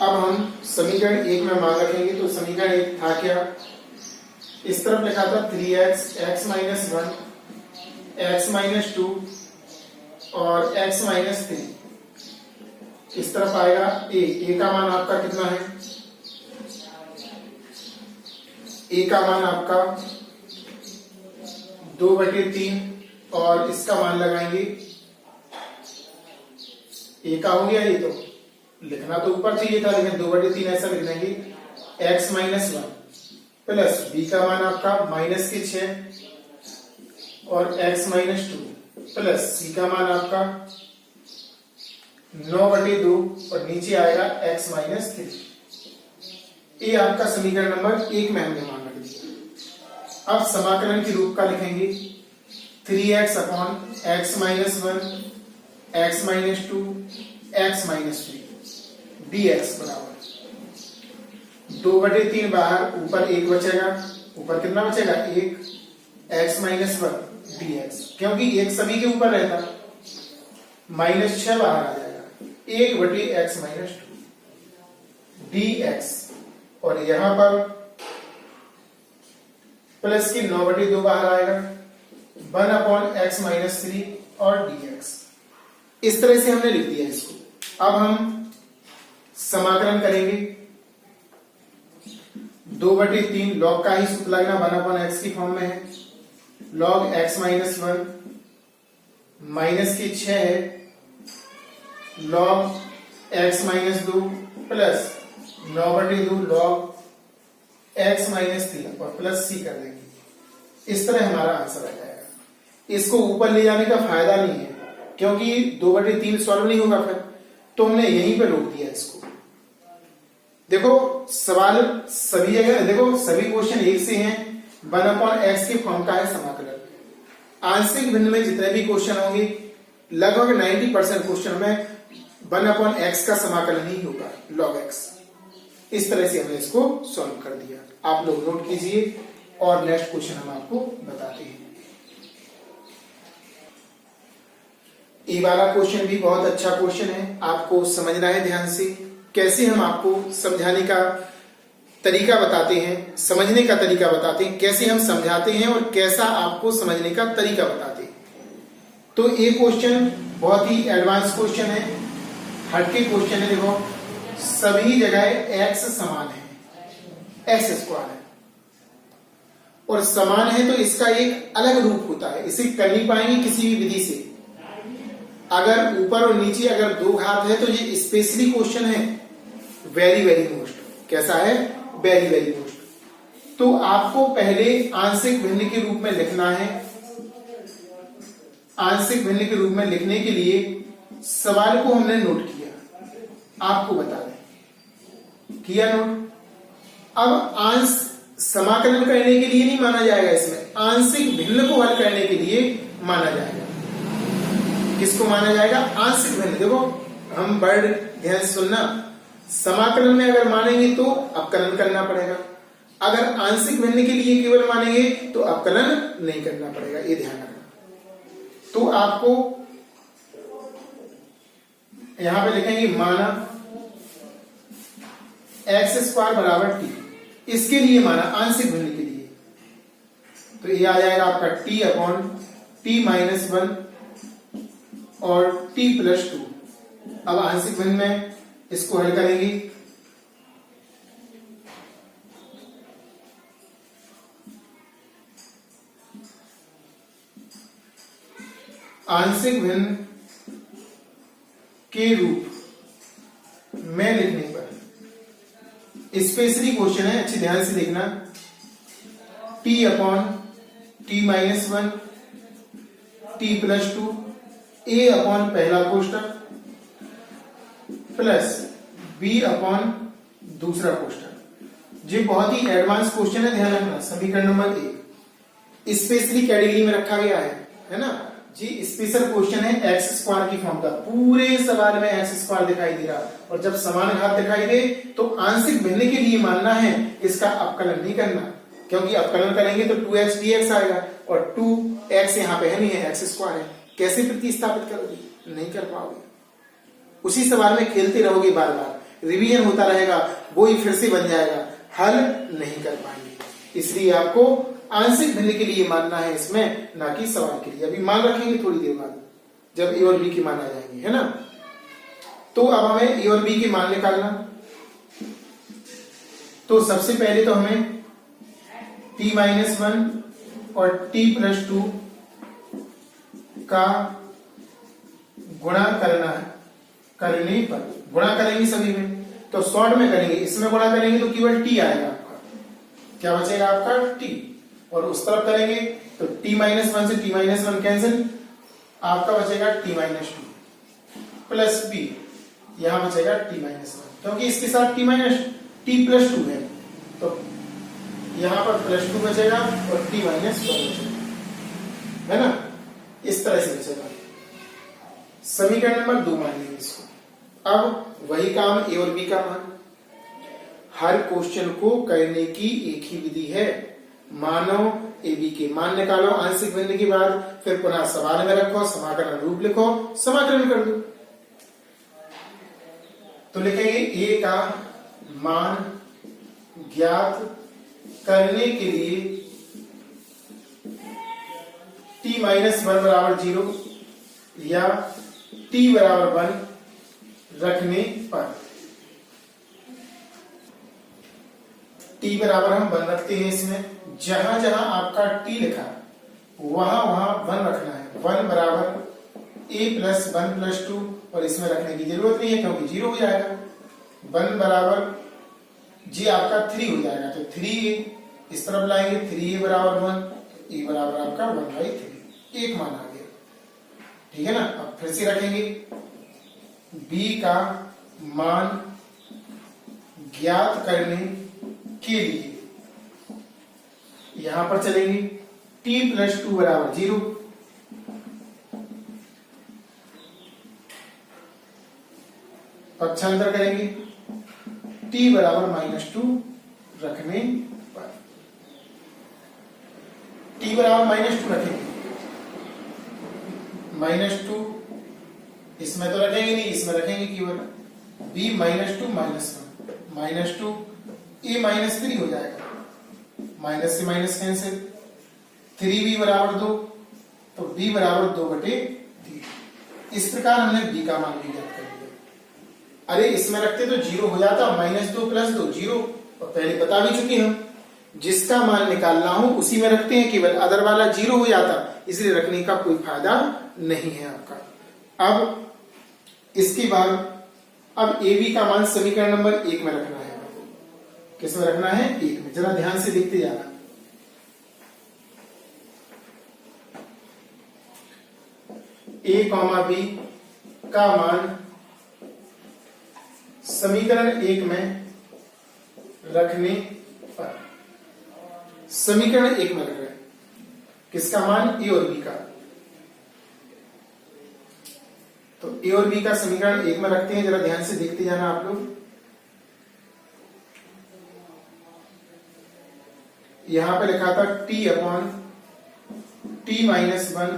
अब हम समीकरण 1 में मान रखेंगे। तो समीकरण 1 था क्या? इस तरफ लिखा था 3x, x-1, x-2 और x-3। इस तरफ आएगा a का मान आपका कितना है? a का मान आपका 2/3 और इसका मान लगाएंगे, a का हो गया। ये तो लिखना तो ऊपर चाहिए था, लेकिन 2/3 ऐसा लिख देंगे। x-1 प्लस b का मान आपका -6 और x-2 प्लस c का मान आपका 9/2 और नीचे आएगा x-3। ये आपका समीकरण नंबर 1 में हमने मान रख दिया। अब समाकलन के रूप का लिखेंगे 3x upon x-1, x-2, x-3 dx बराबर 2/3 बाहर, ऊपर 1 बचेगा। ऊपर कितना बचेगा? 1 x-1 dx, क्योंकि 1 सभी के ऊपर रहता, -6 बाहर आ जाएगा। 1/x-2 dx और यहां पर प्लस की 9/2 बाहर आएगा, 1/x-3 और dx। इस तरह से हमने लिख दिया इसको। अब हम समाकलन करेंगे। 2/3 लॉग का ही सूत्र लगना, 1/x की फॉर्म में है। लॉग x-1 -6 है, log x-2 plus 9/2 log x-3 और प्लस c कर देंगे। इस तरह हमारा आंसर आ जाएगा। इसको ऊपर ले जाने का फायदा नहीं है, क्योंकि 2/3 सॉल्व नहीं होगा फिर, तो हमने यहीं पे रोक दिया इसको। देखो सवाल सभी जगह, देखो सभी क्वेश्चन एक से हैं। 1/x की फॉर्म का है समाकलन। आंशिक भिन्न में जितने भी क्वेश्चन होंगे, लगभग 90% क्वेश्चन में 1/x का समाकलन ही होगा, log x। इस तरह से हमने इसको सॉल्व कर दिया। आप लोग नोट कीजिए और नेक्स्ट क्वेश्चन हम आपको बताते हैं। ये वाला क्वेश्चन भी बहुत अच्छा क्वेश्चन है, आपको समझना है ध्यान से। कैसे हम आपको समझाने का तरीका बताते हैं, समझने का तरीका बताते हैं, कैसे हम समझाते हैं और कैसा आपको समझने का तरीका बताते हैं। तो ये क्वेश्चन बहुत ही एडवांस क्वेश्चन है, हटके क्वेश्चन है। देखो सभी जगह x समान है, x² है और समान है, तो इसका एक अलग रूप होता है। इसे कर नहीं पाएंगे किसी भी विधि से। अगर ऊपर और नीचे अगर 2 घात है तो ये स्पेशली क्वेश्चन है, वेरी वेरी मोस्ट। कैसा है? Very very most. तो आपको पहले आंशिक भिन्न के रूप में लिखना है, आंशिक भिन्न के रूप में लिखने के लिए सवाल को हमने नोट किया, आपको बता दें, किया नोट। अब अंश समाकलन करने के लिए नहीं माना जाएगा, इसमें आंशिक भिन्न को हल करने के लिए माना जाएगा। किसको माना जाएगा? आंशिक भिन्न। देखो हम वर्ड ध्यान से सुनना, समाकलन में अगर मानेंगे तो अपकलन करना पड़ेगा, अगर आंशिक भिन्न के लिए केवल मानेंगे तो अपकलन नहीं करना पड़ेगा, ये ध्यान रखना। तो आपको यहां पे लिखेंगे माना x² बराबर t, इसके लिए माना आंशिक भिन्न के लिए, तो ये आ जाएगा आपका t अपॉन t माइनस 1 और t प्लस 2। अब आंशिक भिन्न में इसको हल करेंगे, आंशिक भिन्न के रूप में लिखने पर, स्पेशली क्वेश्चन है, अच्छी ध्यान से देखना, t upon t minus 1 t plus 2 a upon पहला कोष्टक प्लस b अपॉन दूसरा कोष्टक। जो बहुत ही एडवांस क्वेश्चन है, ध्यान रखना। समीकरण नंबर 1 स्पेशली कैटेगरी में रखा गया है ना जी। स्पेशल क्वेश्चन है x² की फॉर्म का, पूरे सवाल में x² दिखाई दे रहा, और जब समान घात दिखाई दे तो आंशिक भिन्न के लिए मानना है, इसका अपकलन नहीं करना, क्योंकि अपकलन करेंगे तो 2x dx आएगा, और 2x यहाँ पे है नहीं है, x² है। कैसे प्रतिस्थापित करोगे? नहीं कर पाओगे। उसी सवाल में खेलते रहोगे, बार बार रिवीजन होता रहेगा, वो ही फिर से बन जाएगा, हल नहीं कर पाएंगे। इसलिए आपको आंशिक भिन्न के लिए मानना है इसमें, ना कि सवाल के लिए। अभी मान रखेंगे थोड़ी देर बाद, जब ए और बी के मान आ जाएंगे, है ना। तो अब हमें ए और बी के मान निकालना। तो सबसे पहले तो हमें t माइनस 1 और t प्लस 2 का गुणा करना है। करने पर गुणा करेंगे सभी में, तो शॉर्ट में करेंगे, इसमें गुणा करेंगे तो केवल t आएगा आपका, क्या बचेगा आपका t, और उस तरफ करेंगे तो t माइनस 1 से t माइनस 1 कैंसिल, आपका बचेगा t माइनस 2 प्लस b, यहां बचेगा t माइनस 1, क्योंकि इसके साथ t प्लस 2 है, तो यहां पर प्लस 2 बचेगा और t माइनस 1 बचेगा, है ना। इस तरह से बचेगा। समीकरण नंबर 2 मान लेंगे इसको। अब वही काम ए और बी का मान, हर क्वेश्चन को करने की एक ही विधि है, मानो ए बी के मान निकालो आंशिक भिन्न के बाद, फिर पुनः सवाल में रखो, समाकलन रूप लिखो, समाकलन कर दो। तो लिखेंगे ए का मान ज्ञात करने के लिए t माइनस 1 बराबर 0 या t बराबर 1 रखने पर, t बराबर हम 1 रखते हैं इसमें, जहां जहां आपका t लिखा वहां वहां 1 रखना है। 1 बराबर a प्लस 1 प्लस 2, और इसमें रखने की जरूरत नहीं है क्योंकि 0 हो जाएगा। 1 बराबर जी आपका 3 हो जाएगा, तो 3a इस तरफ लाएंगे, 3a बराबर 1, a बराबर आपका 1/3, एक मान आ गया, ठीक है ना। अब फिर से रखेंगे b का मान ज्ञात करने के लिए, यहां पर चलेंगे t प्लस 2 बराबर 0, पक्षांतर करेंगे t बराबर -2 रखने पर, t बराबर -2 रखेंगे, -2 इसमें तो रखेंगे नहीं, इसमें रखेंगे केवल b -2 -1 -2 a -3 हो जाएगा, माइनस से माइनस कैंसिल, 3b बराबर 2, तो b बराबर 2/3। इस प्रकार हमने b का मान भी ज्ञात कर लिया। अरे इसमें रखते तो 0 हो जाता, -2 + 2 0, और पहले बता भी चुके हम, जिसका मान निकालना हो उसी में रखते हैं केवल, अदर वाला 0 हो जाता, इसलिए रखने का कोई फायदा नहीं है आपका। अब इसके बाद अब ए बी का मान समीकरण नंबर 1 में रखना है। किसमें रखना है? 1 में। जरा ध्यान से देखते जाना। ए कॉमा बी का मान समीकरण 1 में रखने पर, समीकरण 1 में रख रहे हैं किसका मान, ए और बी का। तो ए और बी का समीकरण 1 में रखते हैं, जरा ध्यान से देखते जाना आप लोग। यहां पे लिखा था t अपॉन t माइनस 1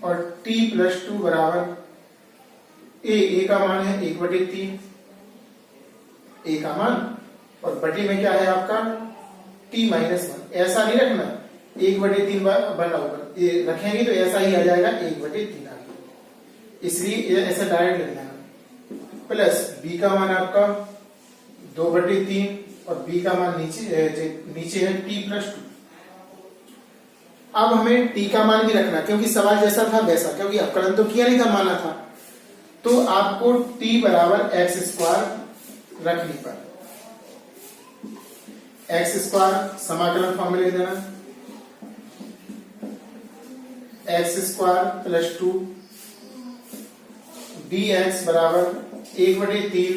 और t प्लस 2 बराबर ए का मान है 1/3, ए का मान, और बटे में क्या है आपका t माइनस 1। ऐसा नहीं रखना 1/3 बना ऊपर, ये रखेंगे तो ऐसा ही आ जाएगा 1/3 आ गया, इसलिए ऐसा डायरेक्ट लिख देना। प्लस b का मान आपका 2/3 और b का मान नीचे है t प्लस 2। अब हमें t का मान भी रखना, क्योंकि सवाल जैसा था वैसा, क्योंकि अपकलन तो किया नहीं था, माना था, तो आपको t बराबर x स्क्वायर रखनी पर x स्क्वायर समाकलन फॉर्म में लिख देना, x स्क्वायर प्लस 2 dx बराबर 1/3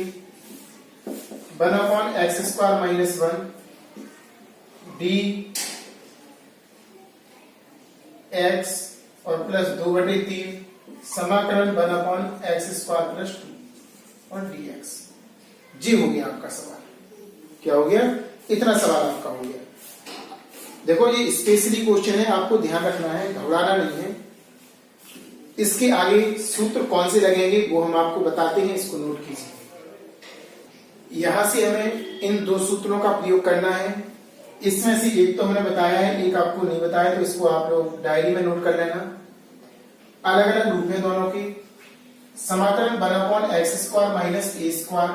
1 upon x square minus 1 D x और प्लस 2/3 समाकलन 1 अपॉन एक्स स्क्वायर प्लस 2 और dx। जी हो गया आपका सवाल। क्या हो गया? इतना सवाल आपका हो गया। देखो ये स्पेशली क्वेश्चन है, आपको ध्यान रखना है, घबराना नहीं है। इसके आगे सूत्र कौन से लगेंगे वो हम आपको बताते हैं, इसको नोट कीजिए। यहां से हमें इन दो सूत्रों का प्रयोग करना है। इसमें से एक तो हमने बताया है, एक आपको नहीं बताया, तो इसको आप लोग डायरी में नोट कर लेना। अलग अलग रूप है दोनों के। समाकलन 1 अपॉन एक्स स्क्वायर माइनस ए स्क्वायर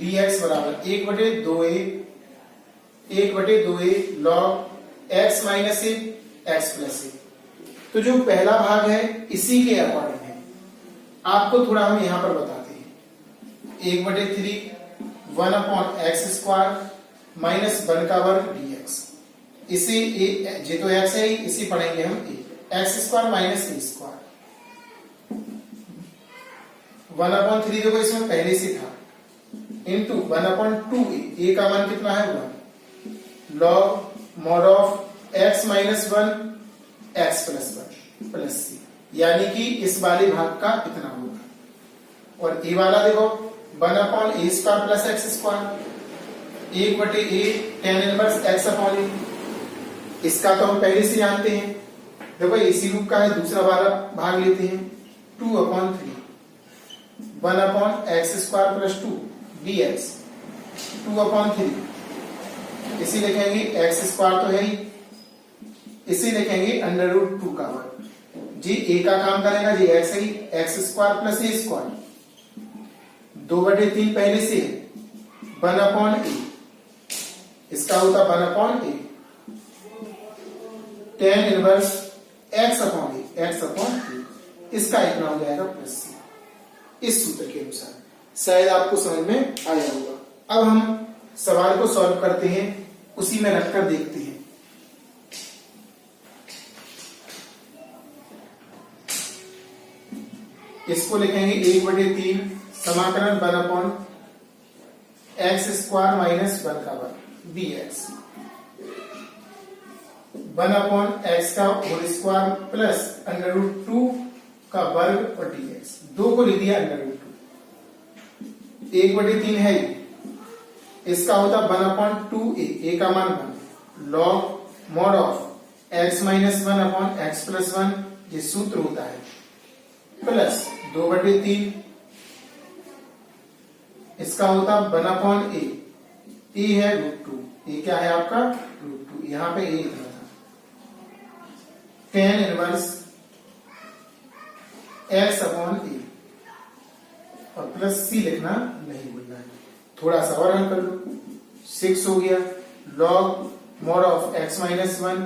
dx बराबर 1/2a log x माइनस ए एक्स प्लस ए। तो जो पहला भाग है इसी के अकॉर्डिंग है, आपको थोड़ा हम यहां पर बताते हैं। 1/3 1 अपॉन एक्स स्क्वायर माइनस 1 का वर्ग dx। इसे जे तो x है, इसे पढ़ेंगे हम एक्स स्क्वायर माइनस ए स्क्वायर 1/3 देखो इसमें पहले से था, इंटू 1/2a, ए का मान कितना है 1 log mod of x minus 1 x plus 1 plus C, यानी कि इस वाले भाग का इतना होगा। और ए वाला देखो 1 upon a square plus x square 1/a tan inverse x upon a. इसका तो हम पहले से जानते हैं, देखो इसी रूप का है। दूसरा वाला भाग लेते हैं 2/3 1 upon x square plus 2 dx 2/3। इसे लिखेंगे एक्स स्क्वायर तो है ही, इसे लिखेंगे √2 का वर्ग। जी ए का काम करेगा, जी एक्स है, एक्स स्क्वायर प्लस ए स्क्वायर 2/3 पहले से है 1 अपॉन ए, इसका होता 1 upon A tan inverse x upon A, x upon a, इसका इतना हो जाएगा प्लस सी। इस सूत्र के अनुसार शायद आपको समझ में आया होगा। अब हम सवाल को सॉल्व करते हैं, उसी में रखकर देखते हैं। इसको लिखेंगे 1/3 समाकलन 1 अपॉन एक्स स्क्वायर माइनस 1 का वर्ग dx 1 अपॉन एक्स का होल स्क्वायर प्लस √2 का वर्ग और dx। 2 को लिख दिया √2, 1/3 है, इसका होता 1/2a, ए का मान 1 log mod of x minus 1 upon x plus 1, ये सूत्र होता है, प्लस 2/3, इसका होता 1 अपॉन ए, ए है √2, ए क्या है आपका √2, यहां पे ए लिखना था, tan इनवर्स x अपॉन ए, और प्लस सी लिखना नहीं भूलना है। थोड़ा सा और हल कर लो, 6 हो गया log mod of x minus 1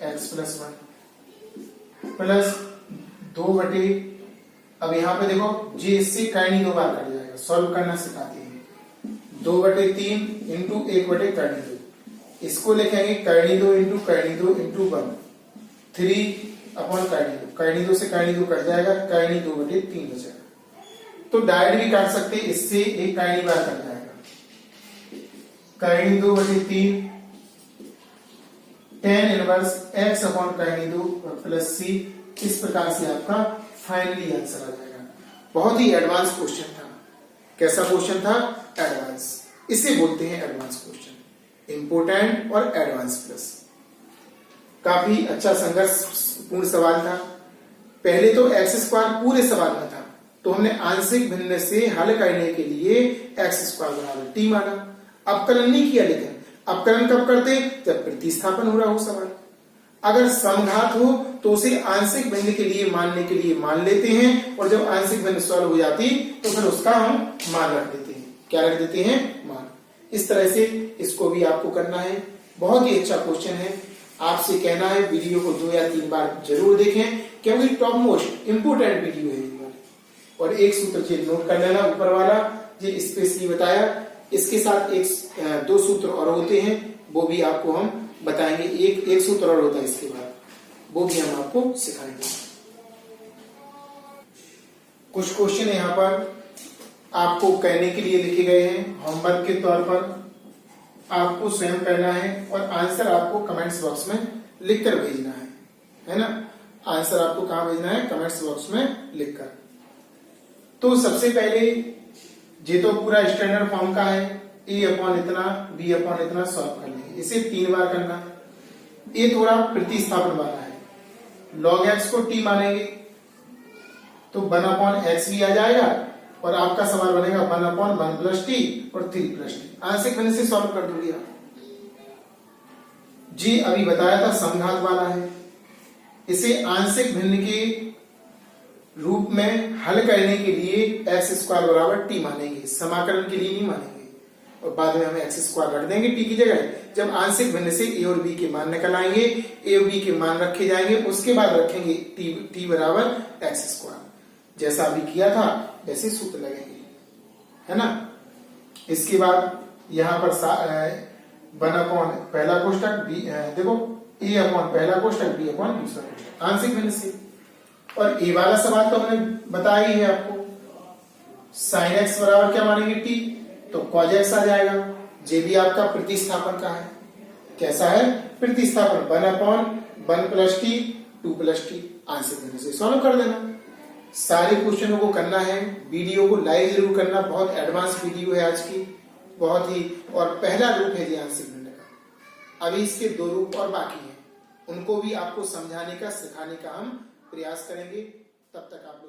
x plus 1 plus 2/, अब यहां पे देखो जी इससे करनी 2 बार कट जाएगा, सॉल्व करना सिखाते हैं। 2/3 इंटू 1/2, इसको लिखेंगे करनी 2 इंटू 1 3 अपॉन काइनी 2, काइनी 2 से काइनी 2 कट जाएगा, काइनी 2/3 बचेगा। तो डायरेक्ट भी काट सकते हैं, इससे एक काइनी बार कट जाएगा, काइनी 2/3 tan inverse x upon काइनी 2 plus c। इस प्रकार से आपका फाइनली आंसर आ जाएगा। बहुत ही एडवांस क्वेश्चन था। कैसा क्वेश्चन था? एडवांस। इसे बोलते हैं एडवांस क्वेश्चन, इंपोर्टेंट और एडवांस प्लस। काफी अच्छा संघर्ष पूर्ण सवाल था। पहले तो x स्क्वायर पूरे सवाल में था, तो हमने आंशिक भिन्न से हल करने के लिए x स्क्वायर बराबर t माना। अवकलन नहीं किया, लेकिन अवकलन कब करते? जब प्रतिस्थापन हो रहा हो सवाल। अगर समघात हो तो उसे आंशिक भिन्न के लिए मानने के लिए मान लेते हैं, और जब आंशिक भिन्न सॉल्व हो जाती तो फिर उसका हम मान रख देते हैं। क्या रख देते हैं? मान। इस तरह से इसको भी आपको करना है। बहुत ही अच्छा क्वेश्चन है। आपसे कहना है वीडियो को 2 या 3 बार जरूर देखें, क्योंकि टॉप मोस्ट इंपोर्टेंट वीडियो है। और एक सूत्र से नोट कर लेना, ऊपर वाला ये स्पेशली बताया। इसके साथ 2 सूत्र और होते हैं, वो भी आपको हम बताएंगे। एक सूत्र और होता है इसके बाद, वो भी हम आपको सिखाएंगे। कुछ क्वेश्चन यहाँ पर आपको कहने के लिए लिखे गए हैं, होमवर्क के तौर पर आपको स्वयं करना है, और आंसर आपको कमेंट्स बॉक्स में लिखकर भेजना है ना? आंसर आपको कहां भेजना है? कमेंट्स बॉक्स में लिखकर। तो सबसे पहले ये तो पूरा स्टैंडर्ड फॉर्म का है, a अपॉन इतना, b अपॉन इतना सॉल्व कर लेंगे। इसे 3 बार करना। ये थोड़ा प्रतिस्थापन वाला है। log x को t मानेंगे तो 1 अपॉन x भी आ जाएगा, और आपका सवाल बनेगा 1 अपॉन 1 प्लस टी और 3 प्लस टी। आंशिक भिन्न से सॉल्व कर दोगे आप। जी अभी बताया था समघात वाला है। इसे आंशिक भिन्न के रूप में हल करने के लिए x स्क्वायर बराबर t मानेंगे, समाकलन के लिए नहीं मानेंगे। और बाद में हमें x स्क्वायर रख देंगे t की जगह। जब आंशिक भिन्न से a और b के मान निकल आएंगे, a और b के मान रखे जाएंगे, उसके बाद रखेंगे t बराबर x स्क्वायर। जैसा अभी किया था वैसे सूत्र लगेंगे, है ना? इसके बाद यहाँ पर 1 अपॉन पहला कोष्टक, देखो a अपॉन पहला कोष्टक, b अपॉन दूसरा कोष्टक, आंशिक भिन्न से। और ए वाला सवाल तो हमने बताया ही है आपको। साइन एक्स बराबर क्या मानेंगे? टी, तो कॉज एक्स आ जाएगा। जे भी आपका प्रतिस्थापन का है। कैसा है? प्रतिस्थापन। 1 upon 1 plus T 2 plus T. Answer देने से सॉल्व कर देना। सारे क्वेश्चनों को करना है। वीडियो को लाइक जरूर करना। बहुत एडवांस वीडियो है आज की, बहुत ही। और पहला रूप है ये आंशिक भिन्न का। अभी इसके 2 रूप और बाकी हैं, उनको भी आपको समझाने का, सिखाने का हम प्रयास करेंगे। तब तक आप